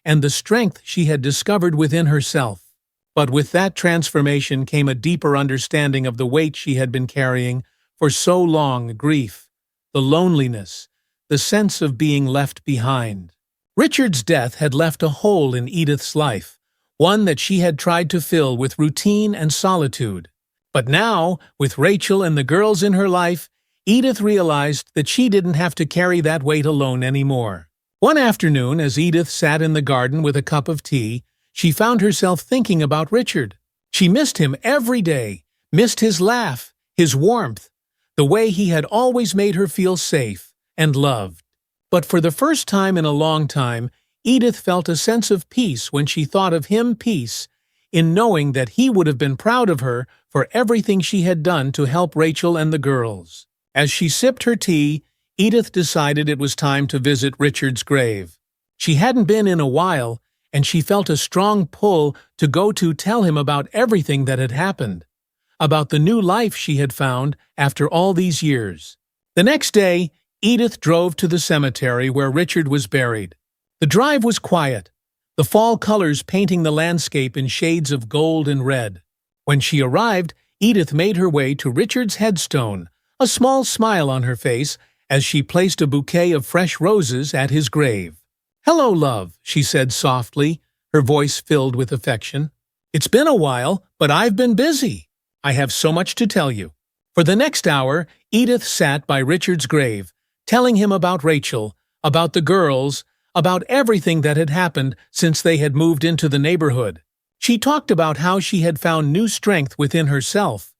and the strength she had discovered within herself. But with that transformation came a deeper understanding of the weight she had been carrying for so long: grief, the loneliness, the sense of being left behind. Richard's death had left a hole in Edith's life, one that she had tried to fill with routine and solitude. But now, with Rachel and the girls in her life, Edith realized that she didn't have to carry that weight alone anymore. One afternoon, as Edith sat in the garden with a cup of tea, she found herself thinking about Richard. She missed him every day, missed his laugh, his warmth, the way he had always made her feel safe and loved. But for the first time in a long time, Edith felt a sense of peace when she thought of him, peace in knowing that he would have been proud of her for everything she had done to help Rachel and the girls. As she sipped her tea, Edith decided it was time to visit Richard's grave. She hadn't been in a while, and she felt a strong pull to go to tell him about everything that had happened, about the new life she had found after all these years. The next day, Edith drove to the cemetery where Richard was buried. The drive was quiet, the fall colors painting the landscape in shades of gold and red. When she arrived, Edith made her way to Richard's headstone, a small smile on her face as she placed a bouquet of fresh roses at his grave. "Hello, love," she said softly, her voice filled with affection. "It's been a while, but I've been busy. I have so much to tell you." For the next hour, Edith sat by Richard's grave, telling him about Rachel, about the girls, about everything that had happened since they had moved into the neighborhood. She talked about how she had found new strength within herself,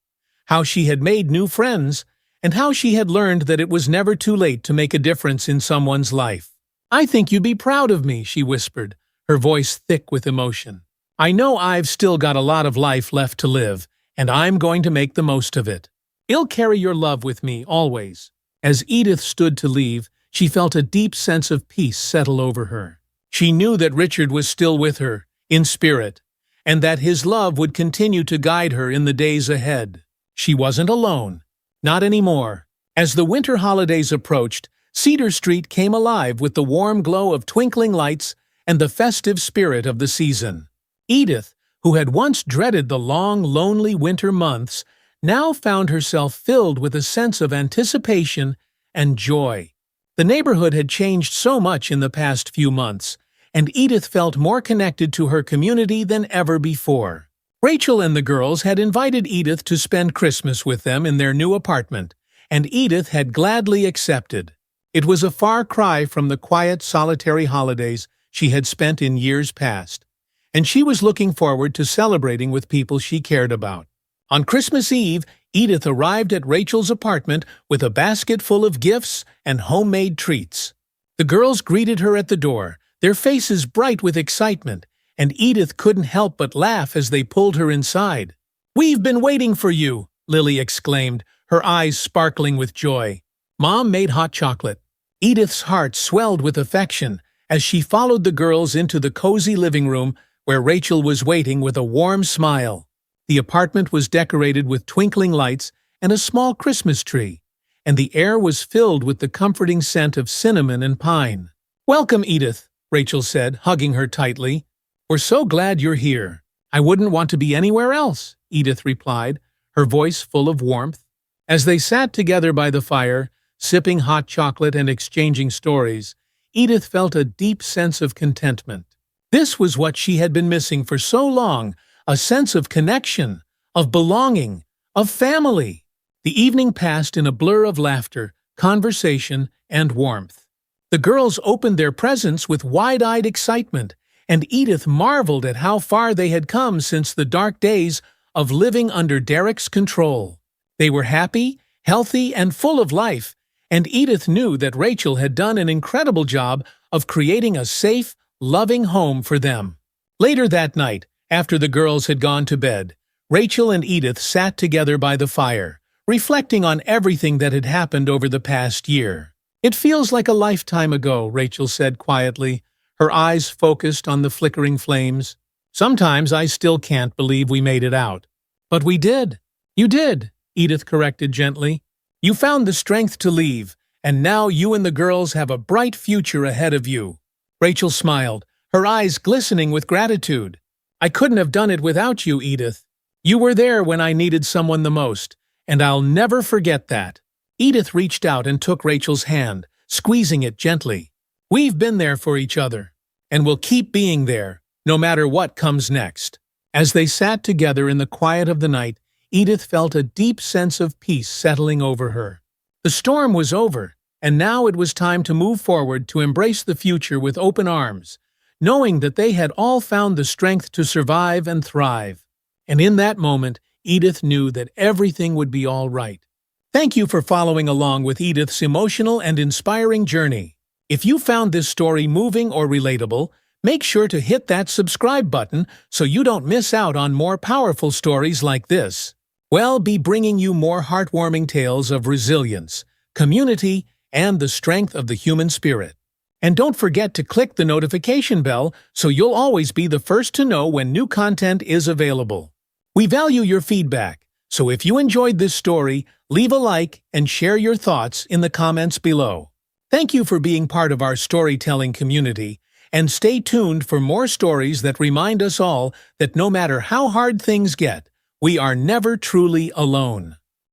how she had made new friends, and how she had learned that it was never too late to make a difference in someone's life. "I think you'd be proud of me," she whispered, her voice thick with emotion. "I know I've still got a lot of life left to live, and I'm going to make the most of it. I'll carry your love with me, always." As Edith stood to leave, she felt a deep sense of peace settle over her. She knew that Richard was still with her, in spirit, and that his love would continue to guide her in the days ahead. She wasn't alone. Not anymore. As the winter holidays approached, Cedar Street came alive with the warm glow of twinkling lights and the festive spirit of the season. Edith, who had once dreaded the long, lonely winter months, now found herself filled with a sense of anticipation and joy. The neighborhood had changed so much in the past few months, and Edith felt more connected to her community than ever before. Rachel and the girls had invited Edith to spend Christmas with them in their new apartment, and Edith had gladly accepted. It was a far cry from the quiet, solitary holidays she had spent in years past, and she was looking forward to celebrating with people she cared about. On Christmas Eve, Edith arrived at Rachel's apartment with a basket full of gifts and homemade treats. The girls greeted her at the door, their faces bright with excitement, and Edith couldn't help but laugh as they pulled her inside. "We've been waiting for you," Lily exclaimed, her eyes sparkling with joy. "Mom made hot chocolate." Edith's heart swelled with affection as she followed the girls into the cozy living room where Rachel was waiting with a warm smile. The apartment was decorated with twinkling lights and a small Christmas tree, and the air was filled with the comforting scent of cinnamon and pine. "Welcome, Edith," Rachel said, hugging her tightly. "We're so glad you're here." "I wouldn't want to be anywhere else," Edith replied, her voice full of warmth. As they sat together by the fire, sipping hot chocolate and exchanging stories, Edith felt a deep sense of contentment. This was what she had been missing for so long, a sense of connection, of belonging, of family. The evening passed in a blur of laughter, conversation, and warmth. The girls opened their presents with wide-eyed excitement, and Edith marveled at how far they had come since the dark days of living under Derek's control. They were happy, healthy, and full of life, and Edith knew that Rachel had done an incredible job of creating a safe, loving home for them. Later that night, after the girls had gone to bed, Rachel and Edith sat together by the fire, reflecting on everything that had happened over the past year. "It feels like a lifetime ago," Rachel said quietly, her eyes focused on the flickering flames. "Sometimes I still can't believe we made it out." "But we did." "You did," Edith corrected gently. "You found the strength to leave, and now you and the girls have a bright future ahead of you." Rachel smiled, her eyes glistening with gratitude. "I couldn't have done it without you, Edith. You were there when I needed someone the most, and I'll never forget that." Edith reached out and took Rachel's hand, squeezing it gently. "We've been there for each other, and we'll keep being there, no matter what comes next." As they sat together in the quiet of the night, Edith felt a deep sense of peace settling over her. The storm was over, and now it was time to move forward to embrace the future with open arms, knowing that they had all found the strength to survive and thrive. And in that moment, Edith knew that everything would be all right. Thank you for following along with Edith's emotional and inspiring journey. If you found this story moving or relatable, make sure to hit that subscribe button so you don't miss out on more powerful stories like this. We'll be bringing you more heartwarming tales of resilience, community, and the strength of the human spirit. And don't forget to click the notification bell so you'll always be the first to know when new content is available. We value your feedback, so if you enjoyed this story, leave a like and share your thoughts in the comments below. Thank you for being part of our storytelling community, and stay tuned for more stories that remind us all that no matter how hard things get, we are never truly alone.